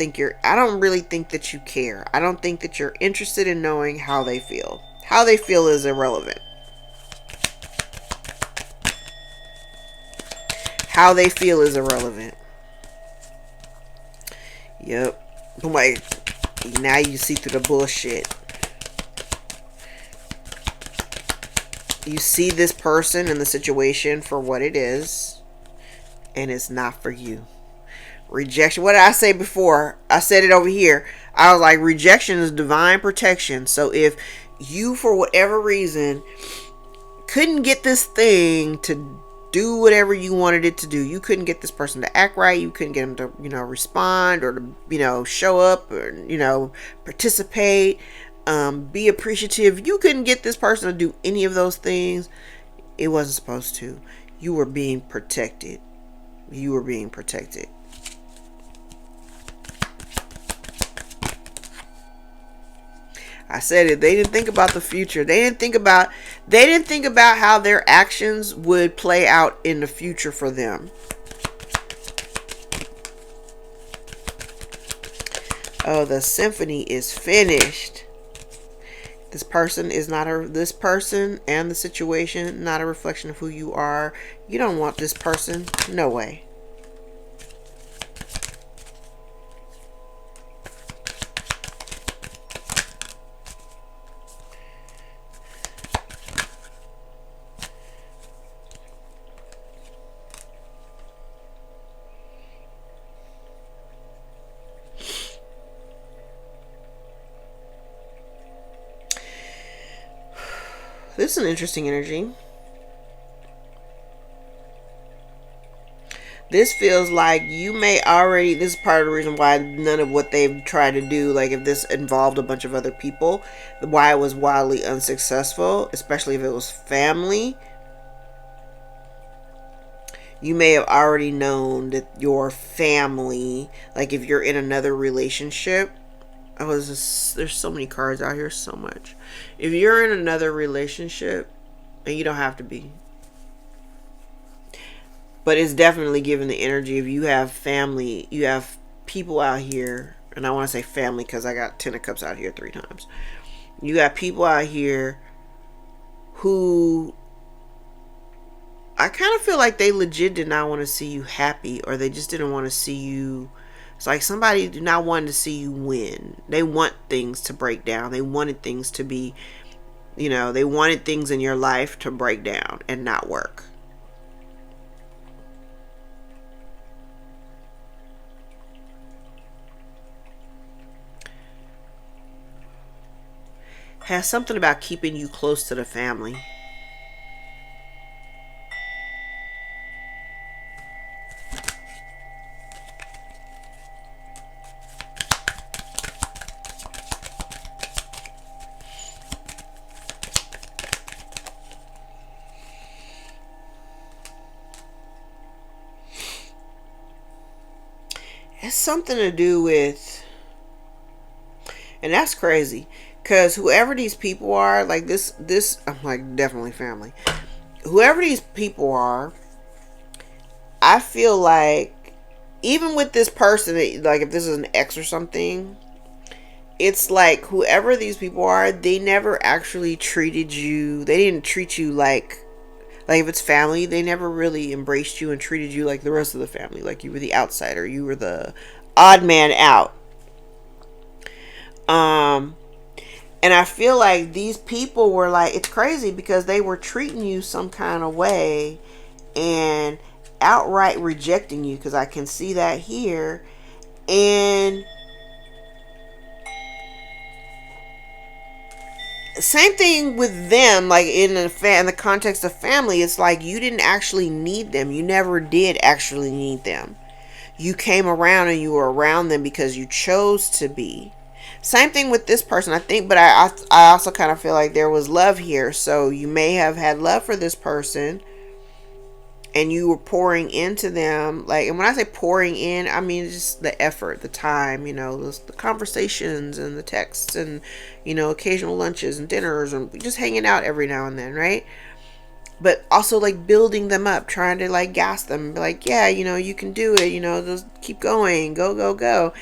really think that you care. I don't think that you're interested in knowing how they feel. How they feel is irrelevant. How they feel is irrelevant. Yep. I'm like, now you see through the bullshit. You see this person and the situation for what it is. And it's not for you. Rejection. What did I say before? I said it over here. I was like, rejection is divine protection. So if you, for whatever reason, couldn't get this thing to do whatever you wanted it to do, you couldn't get this person to act right, you couldn't get them to, respond or to, show up or, participate, be appreciative. You couldn't get this person to do any of those things. It wasn't supposed to. You were being protected. You were being protected. I said it. They didn't think about the future. They didn't think about how their actions would play out in the future for them. Oh, the symphony is finished. This person and the situation, not a reflection of who you are. You don't want this person. No way. This is an interesting energy. This feels like you may already, this is part of the reason why none of what they've tried to do, like if this involved a bunch of other people, why it was wildly unsuccessful, especially if it was family. You may have already known that your family, like if you're in another relationship, there's so many cards out here, so much. If you're in another relationship, and you don't have to be, but it's definitely giving the energy of you have family, you have people out here, and I want to say family because I got 10 of cups out here 3 times. You got people out here who I kind of feel like they legit did not want to see you happy, or they just didn't want to see you. It's like somebody did not want to see you win. They want things to break down. They wanted things to be, they wanted things in your life to break down and not work. Has something about keeping you close to the family. It's something to do with, and that's crazy, because whoever these people are, like this, I'm like, definitely family. Whoever these people are, I feel like, even with this person, like if this is an ex or something, it's like whoever these people are, they never actually treated you, they didn't treat you like if it's family, they never really embraced you and treated you like the rest of the family. Like you were the outsider. You were the odd man out. And I feel like these people were like, it's crazy because they were treating you some kind of way and outright rejecting you, because I can see that here. And same thing with them, like in the context of family, it's like you didn't actually need them. You never did actually need them. You came around and you were around them because you chose to be. Same thing with this person, I think, but I also kind of feel like there was love here. So you may have had love for this person and you were pouring into them. Like, and when I say pouring in, I mean just the effort, the time, the conversations and the texts and, occasional lunches and dinners and just hanging out every now and then, right? But also like building them up, trying to like gas them, be like, yeah, you can do it, just keep going, go.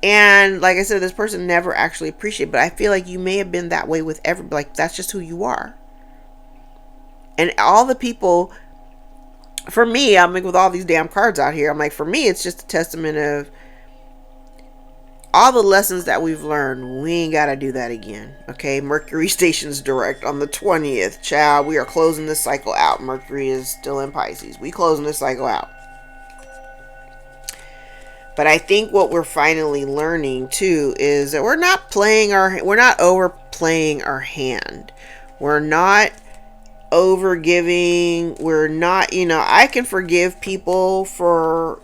And like I said, this person never actually appreciated, but I feel like you may have been that way with everybody. Like that's just who you are. And all the people, for me, I'm like, with all these damn cards out here, I'm like, for me, it's just a testament of all the lessons that we've learned. We ain't got to do that again. Okay. Mercury stations direct on the 20th. Child, we are closing this cycle out. Mercury is still in Pisces. We closing this cycle out. But I think what we're finally learning too is that we're not overplaying our hand. We're not over giving. We're not, I can forgive people for,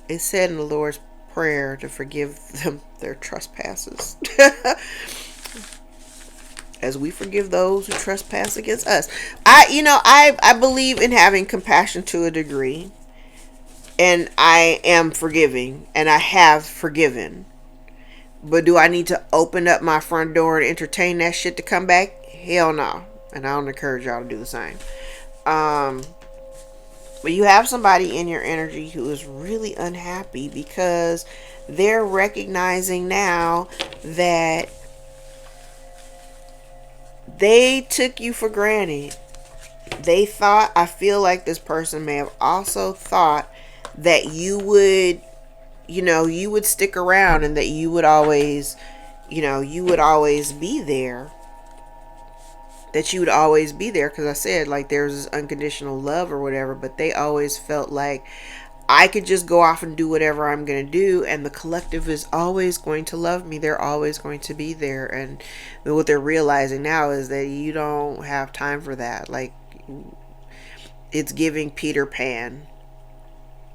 it said in the Lord's Prayer to forgive them their trespasses. As we forgive those who trespass against us. I believe in having compassion to a degree. And I am forgiving. And I have forgiven. But do I need to open up my front door and entertain that shit to come back? Hell no. And I don't encourage y'all to do the same. But you have somebody in your energy who is really unhappy because they're recognizing now that they took you for granted. I feel like this person may have also thought that you would, you would stick around and that you would always, be there. That you would always be there. Because I said, like, there's this unconditional love or whatever, but they always felt like I could just go off and do whatever I'm going to do, and the collective is always going to love me. They're always going to be there. And what they're realizing now is that you don't have time for that. Like, it's giving Peter Pan.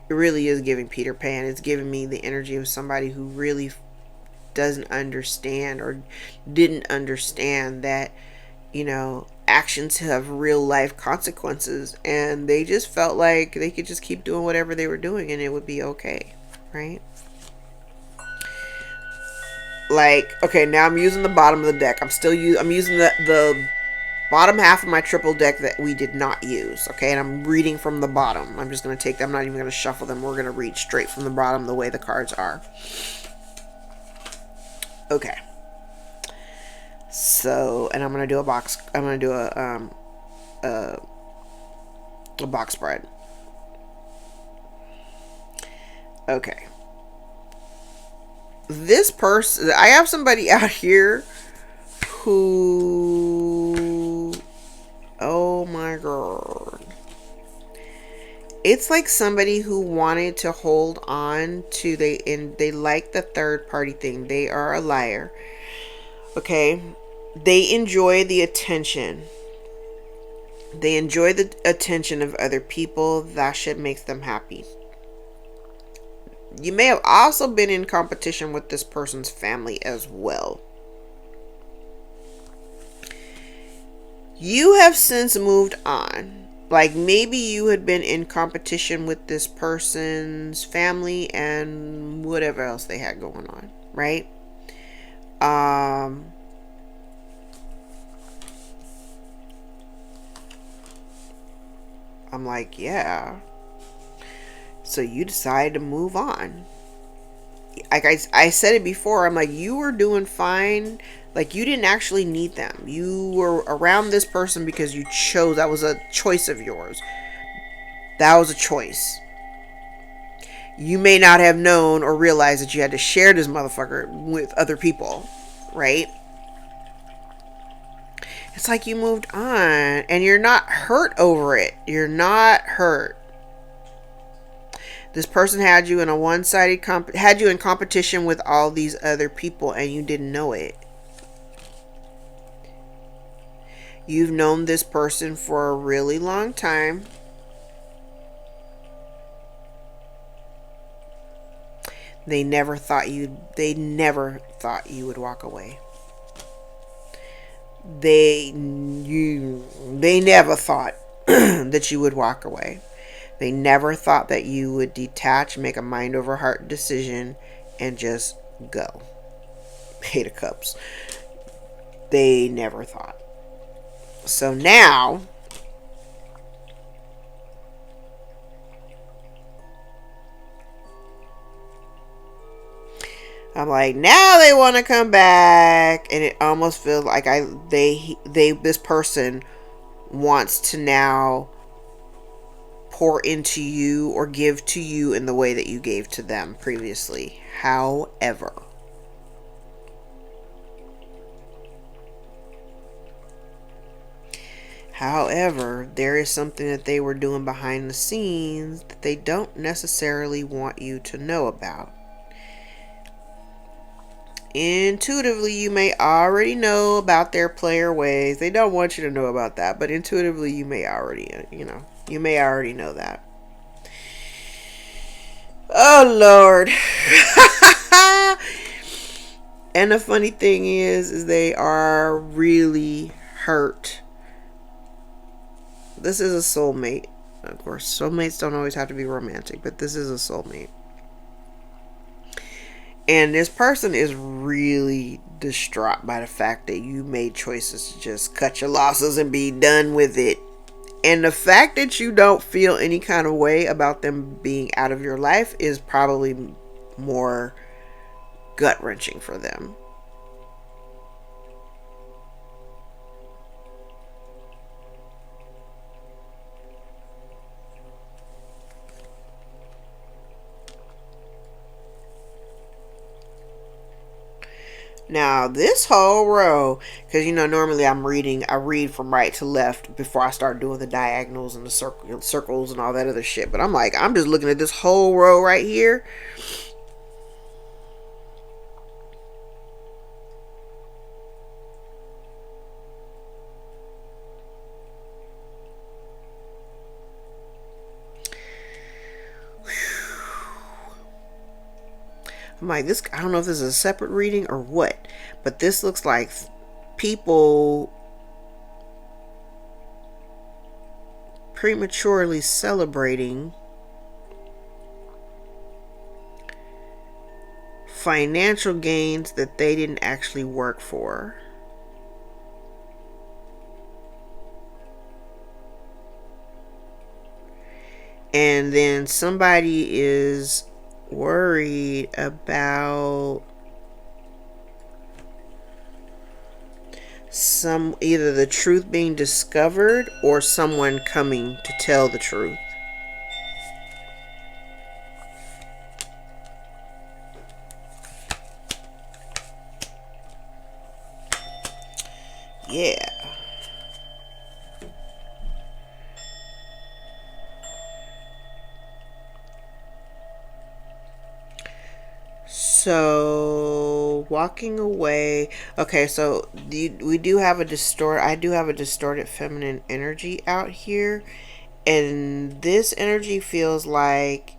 It really is giving Peter Pan. It's giving me the energy of somebody who really doesn't understand or didn't understand that, actions have real life consequences, and they just felt like they could just keep doing whatever they were doing and it would be okay, right? Like, okay, now I'm using the bottom of the deck. I'm using the bottom half of my triple deck that we did not use, okay? And I'm reading from the bottom. I'm just going to take them. I'm not even going to shuffle them. We're going to read straight from the bottom the way the cards are. Okay. So, and I'm going to do a box. I'm going to do a box spread. Okay. This person, I have somebody out here who, oh my god. It's like somebody who wanted to hold on to, they like the third party thing. They are a liar. Okay? They enjoy the attention. They enjoy the attention of other people. That shit makes them happy. You may have also been in competition with this person's family as well. You have since moved on. Like, maybe you had been in competition with this person's family and whatever else they had going on, right? I'm like, yeah. So you decide to move on. Like I said it before, I'm like, you were doing fine. Like, you didn't actually need them. You were around this person because you chose. That was a choice of yours. That was a choice. You may not have known or realized that you had to share this motherfucker with other people, right? It's like you moved on and you're not hurt over it. You're not hurt. This person had you in a one-sided had you in competition with all these other people and you didn't know it. You've known this person for a really long time. They never thought you would walk away. They never thought that you would walk away. They never thought that you would detach, make a mind over heart decision, and just go. Page of Cups. They never thought. So now, I'm like, now they want to come back, and it almost feels like this person wants to now pour into you or give to you in the way that you gave to them previously. However, there is something that they were doing behind the scenes that they don't necessarily want you to know about. Intuitively, you may already know about their player ways. They don't want you to know about that, but intuitively, you may already know that. Oh, Lord. And the funny thing is they are really hurt. This is a soulmate. Of course, soulmates don't always have to be romantic, but this is a soulmate. And this person is really distraught by the fact that you made choices to just cut your losses and be done with it. And the fact that you don't feel any kind of way about them being out of your life is probably more gut-wrenching for them. Now, this whole row, because normally I read from right to left before I start doing the diagonals and the circles and all that other shit. But I'm like, I'm just looking at this whole row right here. I'm like, this, I don't know if this is a separate reading or what, but this looks like people prematurely celebrating financial gains that they didn't actually work for. And then somebody is worried about either the truth being discovered or someone coming to tell the truth. Yeah. So walking away. Okay, so we do have a I do have a distorted feminine energy out here, and this energy feels like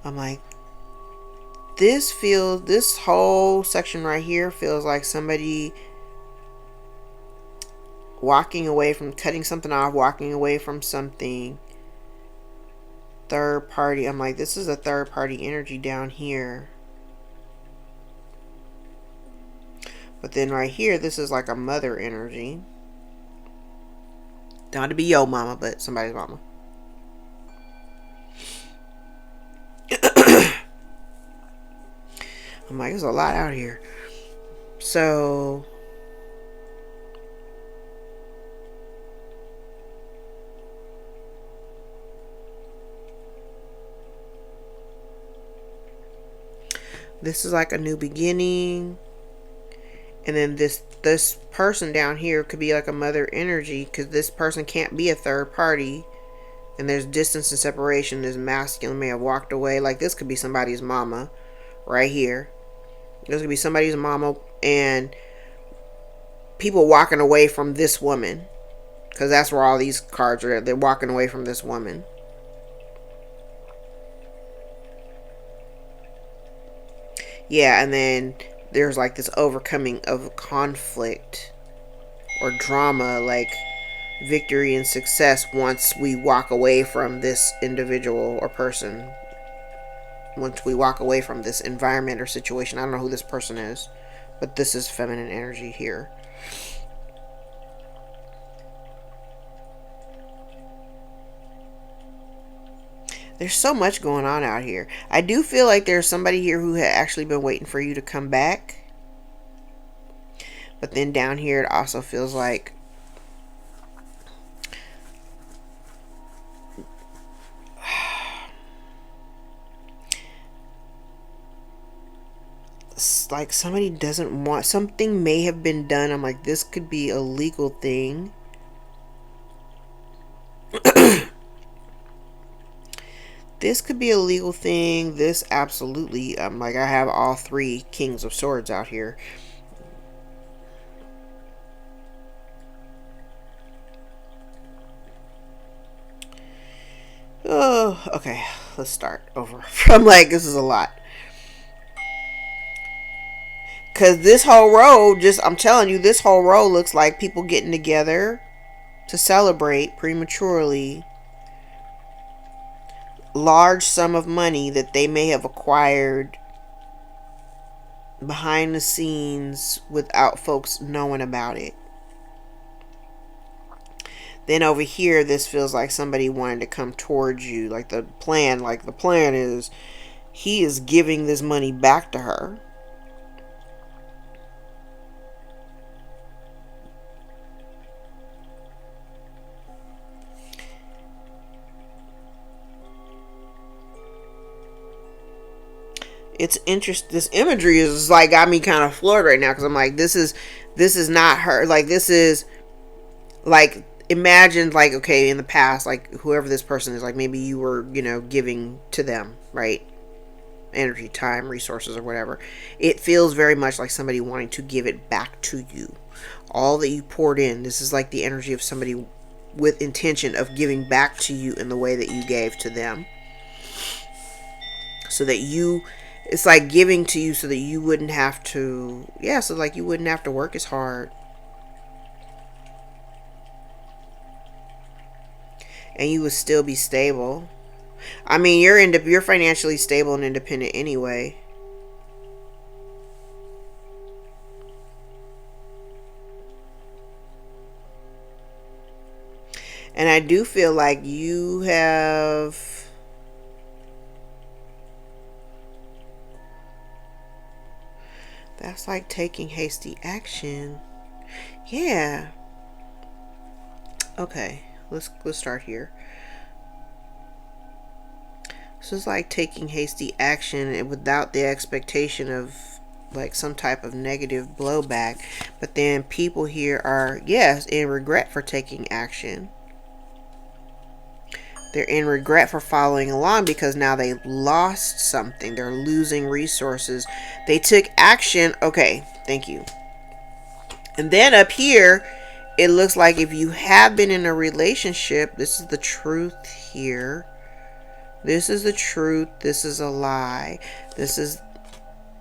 I'm like this whole section right here feels like somebody walking away from, cutting something off, walking away from something. Third party. I'm like, this is a third party energy down here. But then right here, this is like a mother energy. Not to be your mama, but somebody's mama. I'm like, there's a lot out here. So this is like a new beginning. And then this person down here could be like a mother energy, because this person can't be a third party. And there's distance and separation. This masculine may have walked away. Like this could be somebody's mama right here. This could be somebody's mama, and people walking away from this woman, because that's where all these cards are. They're walking away from this woman. Yeah, and then there's like this overcoming of conflict or drama, like victory and success once we walk away from this individual or person. Once we walk away from this environment or situation. I don't know who this person is, but this is feminine energy here. There's so much going on out here. I do feel like there's somebody here who had actually been waiting for you to come back. But then down here it also feels like like somebody doesn't want, something may have been done. I'm like, this could be a legal thing. This could be a legal thing. This absolutely, like I have all three Kings of Swords out here. Oh, okay. Let's start over. I'm like, this is a lot. Because this whole road, I'm telling you, this whole road looks like people getting together to celebrate prematurely large sum of money that they may have acquired behind the scenes without folks knowing about it. Then over here, this feels like somebody wanted to come towards you. Like the plan is he is giving this money back to her. It's interesting. This imagery is like got me kind of floored right now, because I'm like, this is not her. Like this is like, imagine like, okay, in the past, like whoever this person is, like maybe you were, giving to them, right? Energy, time, resources, or whatever. It feels very much like somebody wanting to give it back to you. All that you poured in. This is like the energy of somebody with intention of giving back to you in the way that you gave to them, so that you It's like giving to you so that you wouldn't have to, yeah, so like you wouldn't have to work as hard. And you would still be stable. I mean, you're financially stable and independent anyway. And I do feel like you have, that's like taking hasty action. Yeah. Okay. Let's start here. So it's like taking hasty action and without the expectation of like some type of negative blowback. But then people here are, yes, in regret for taking action. They're in regret for following along because now they lost something. They're losing resources. They took action. Okay, thank you. And then up here, it looks like if you have been in a relationship, this is the truth here. This is the truth. This is a lie. This is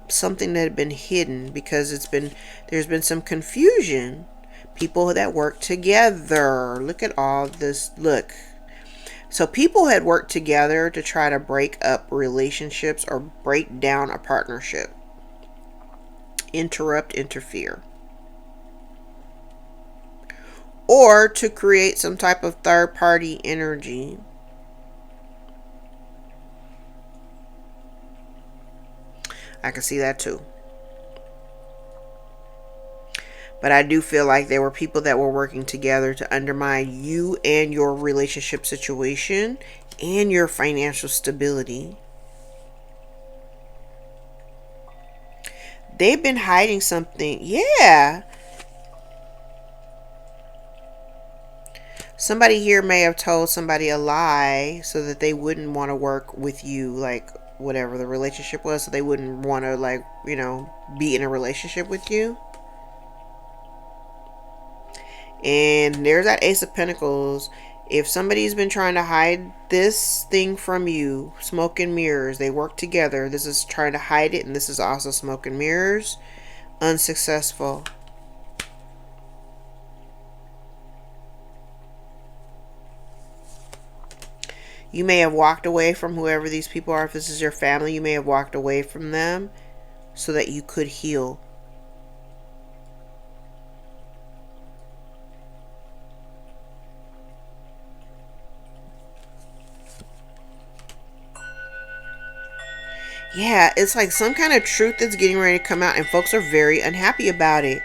something that had been hidden because there's been some confusion. People that work together. Look at all this. Look. So people had worked together to try to break up relationships or break down a partnership. Interrupt, interfere. Or to create some type of third party energy. I can see that too. But I do feel like there were people that were working together to undermine you and your relationship situation and your financial stability. They've been hiding something. Yeah. Somebody here may have told somebody a lie so that they wouldn't want to work with you, like whatever the relationship was, so they wouldn't want to, like, be in a relationship with you. And there's that Ace of Pentacles. If somebody's been trying to hide this thing from you, smoke and mirrors, they work together. This is trying to hide it, and this is also smoke and mirrors. Unsuccessful. You may have walked away from whoever these people are. If this is your family, you may have walked away from them so that you could heal. Yeah, it's like some kind of truth that's getting ready to come out, and folks are very unhappy about it.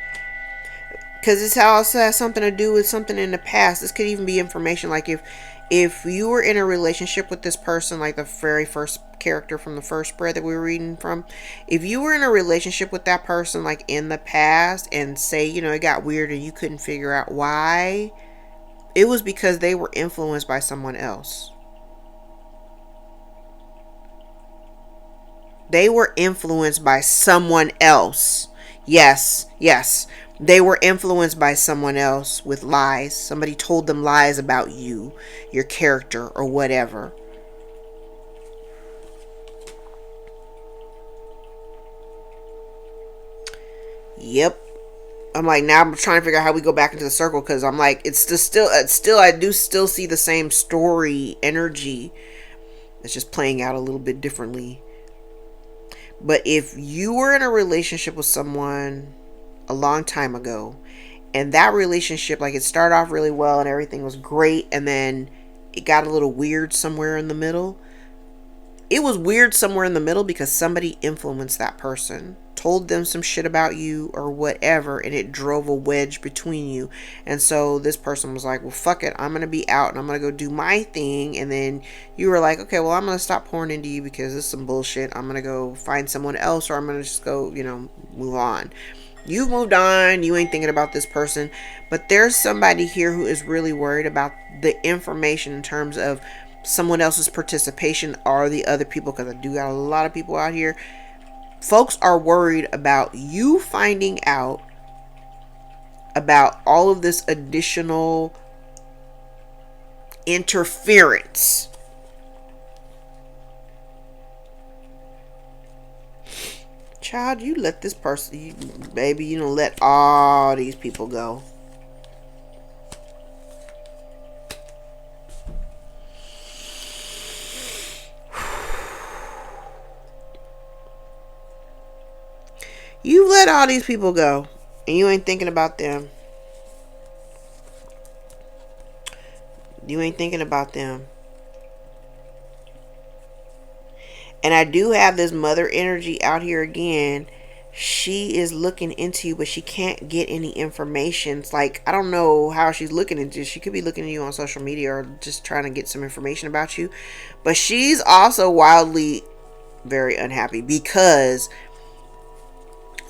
Because it also has something to do with something in the past. This could even be information like if you were in a relationship with this person, like the very first character from the first spread that we were reading from, if you were in a relationship with that person like in the past and say, it got weird and you couldn't figure out why, it was because they were influenced by someone else. They were influenced by someone else. Yes, yes. They were influenced by someone else with lies. Somebody told them lies about you, your character, or whatever. Yep. I'm like, now I'm trying to figure out how we go back into the circle, because I'm like, it's still I do still see the same story energy. It's just playing out a little bit differently. But if you were in a relationship with someone a long time ago, and that relationship, like, it started off really well and everything was great, and then it got a little weird somewhere in the middle. It was weird somewhere in the middle because somebody influenced that person, told them some shit about you or whatever, and it drove a wedge between you. And so this person was like, well, fuck it, I'm gonna be out and I'm gonna go do my thing. And then you were like, okay, well, I'm gonna stop pouring into you because this is some bullshit. I'm gonna go find someone else, or I'm gonna just go, move on. You've moved on, you ain't thinking about this person. But there's somebody here who is really worried about the information in terms of someone else's participation or the other people, because I do got a lot of people out here. Folks are worried about you finding out about all of this additional interference. Child, you let this person, baby, you don't let all these people go. You let all these people go, and you ain't thinking about them. You ain't thinking about them. And I do have this mother energy out here again. She is looking into you, but she can't get any information. It's like, I don't know how she's looking into you. She could be looking at you on social media or just trying to get some information about you. But she's also wildly very unhappy because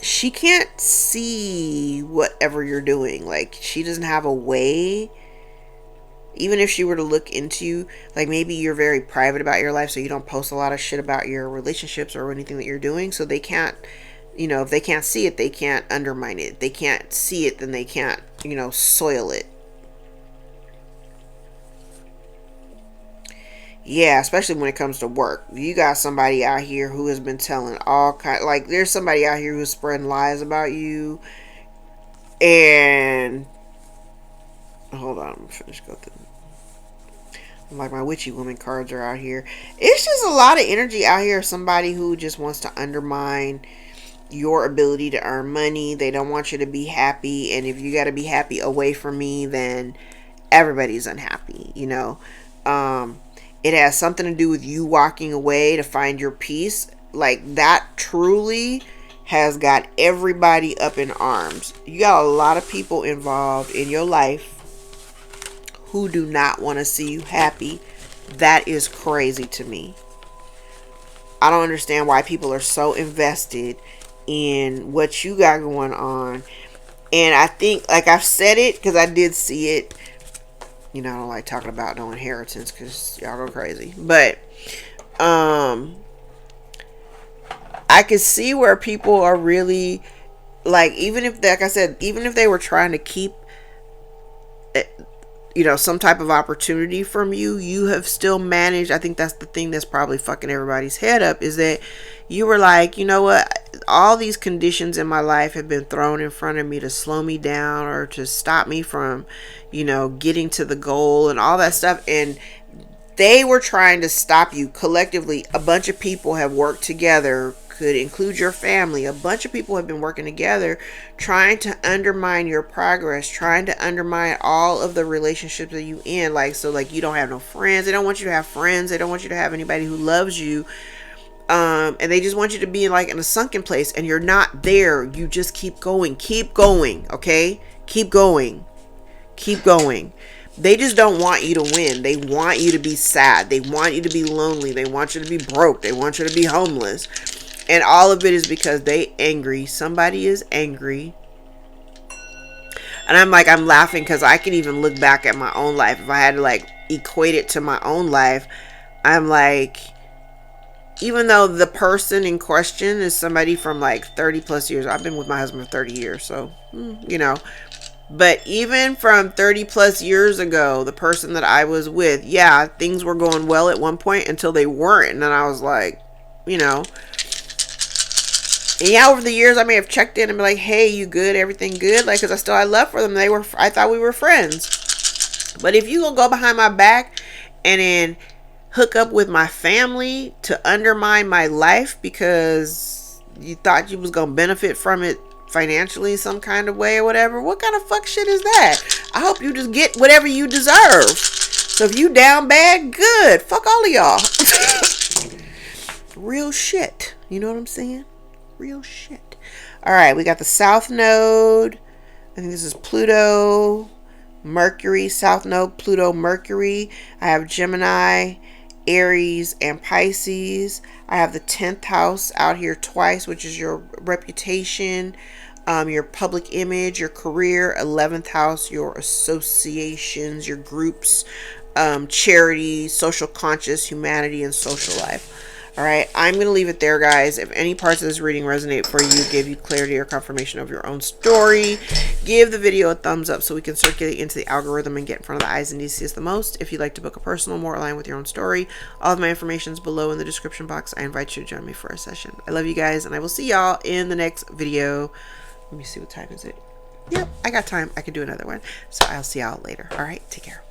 she can't see whatever you're doing. Like, she doesn't have a way. Even if she were to look into you, like maybe you're very private about your life, so you don't post a lot of shit about your relationships or anything that you're doing. So they can't, if they can't see it, they can't undermine it. If they can't see it, then they can't, soil it. Yeah, especially when it comes to work. You got somebody out here who has been telling all kind, like there's somebody out here who's spreading lies about you. And hold on, I'm finished go through. Like my witchy woman cards are out here. It's just a lot of energy out here of somebody who just wants to undermine your ability to earn money. They don't want you to be happy, and if you got to be happy away from me, then everybody's unhappy. It has something to do with you walking away to find your peace. Like that truly has got everybody up in arms. You got a lot of people involved in your life who do not want to see you happy. That is crazy to me. I don't understand why people are so invested in what you got going on. And I think, like I've said it, because I did see it. I don't like talking about no inheritance because y'all go crazy. But I could see where people are really, like, even if, like I said, even if they were trying to keep some type of opportunity from you, you have still managed. I think that's the thing that's probably fucking everybody's head up, is that you were like, you know what, all these conditions in my life have been thrown in front of me to slow me down or to stop me from, getting to the goal and all that stuff. And they were trying to stop you collectively. A bunch of people have worked together, could include your family. A bunch of people have been working together trying to undermine your progress, trying to undermine all of the relationships that you in. Like, so like you don't have no friends. They don't want you to have friends. They don't want you to have anybody who loves you. And they just want you to be in a sunken place, and you're not there. You just keep going, okay? Keep going. They just don't want you to win. They want you to be sad. They want you to be lonely. They want you to be broke. They want you to be homeless. And all of it is because they angry. Somebody is angry. And I'm laughing because I can even look back at my own life. If I had to equate it to my own life, I'm like, even though the person in question is somebody from 30 plus years. I've been with my husband for 30 years. So, But even from 30 plus years ago, the person that I was with, yeah, things were going well at one point until they weren't. And then I was like, and yeah, over the years, I may have checked in and be like, hey, you good? Everything good? Because I still had love for them. I thought we were friends. But if you gonna go behind my back and then hook up with my family to undermine my life because you thought you was gonna benefit from it financially some kind of way or whatever, what kind of fuck shit is that? I hope you just get whatever you deserve. So if you down bad, good. Fuck all of y'all. Real shit. You know what I'm saying? Real shit. All right, we got the South Node. I think this is Pluto, Mercury, South Node, Pluto, Mercury. I have Gemini, Aries, and Pisces. I have the 10th house out here twice, which is your reputation, your public image, your career. 11th house, your associations, your groups, charity, social conscious, humanity, and social life. All right, I'm going to leave it there, guys. If any parts of this reading resonate for you, give you clarity or confirmation of your own story, give the video a thumbs up so we can circulate into the algorithm and get in front of the eyes and see us the most. If you'd like to book a personal, more aligned with your own story, all of my information is below in the description box. I invite you to join me for a session. I love you guys, and I will see y'all in the next video. Let me see, what time is it? Yep, I got time. I can do another one. So I'll see y'all later. All right, take care.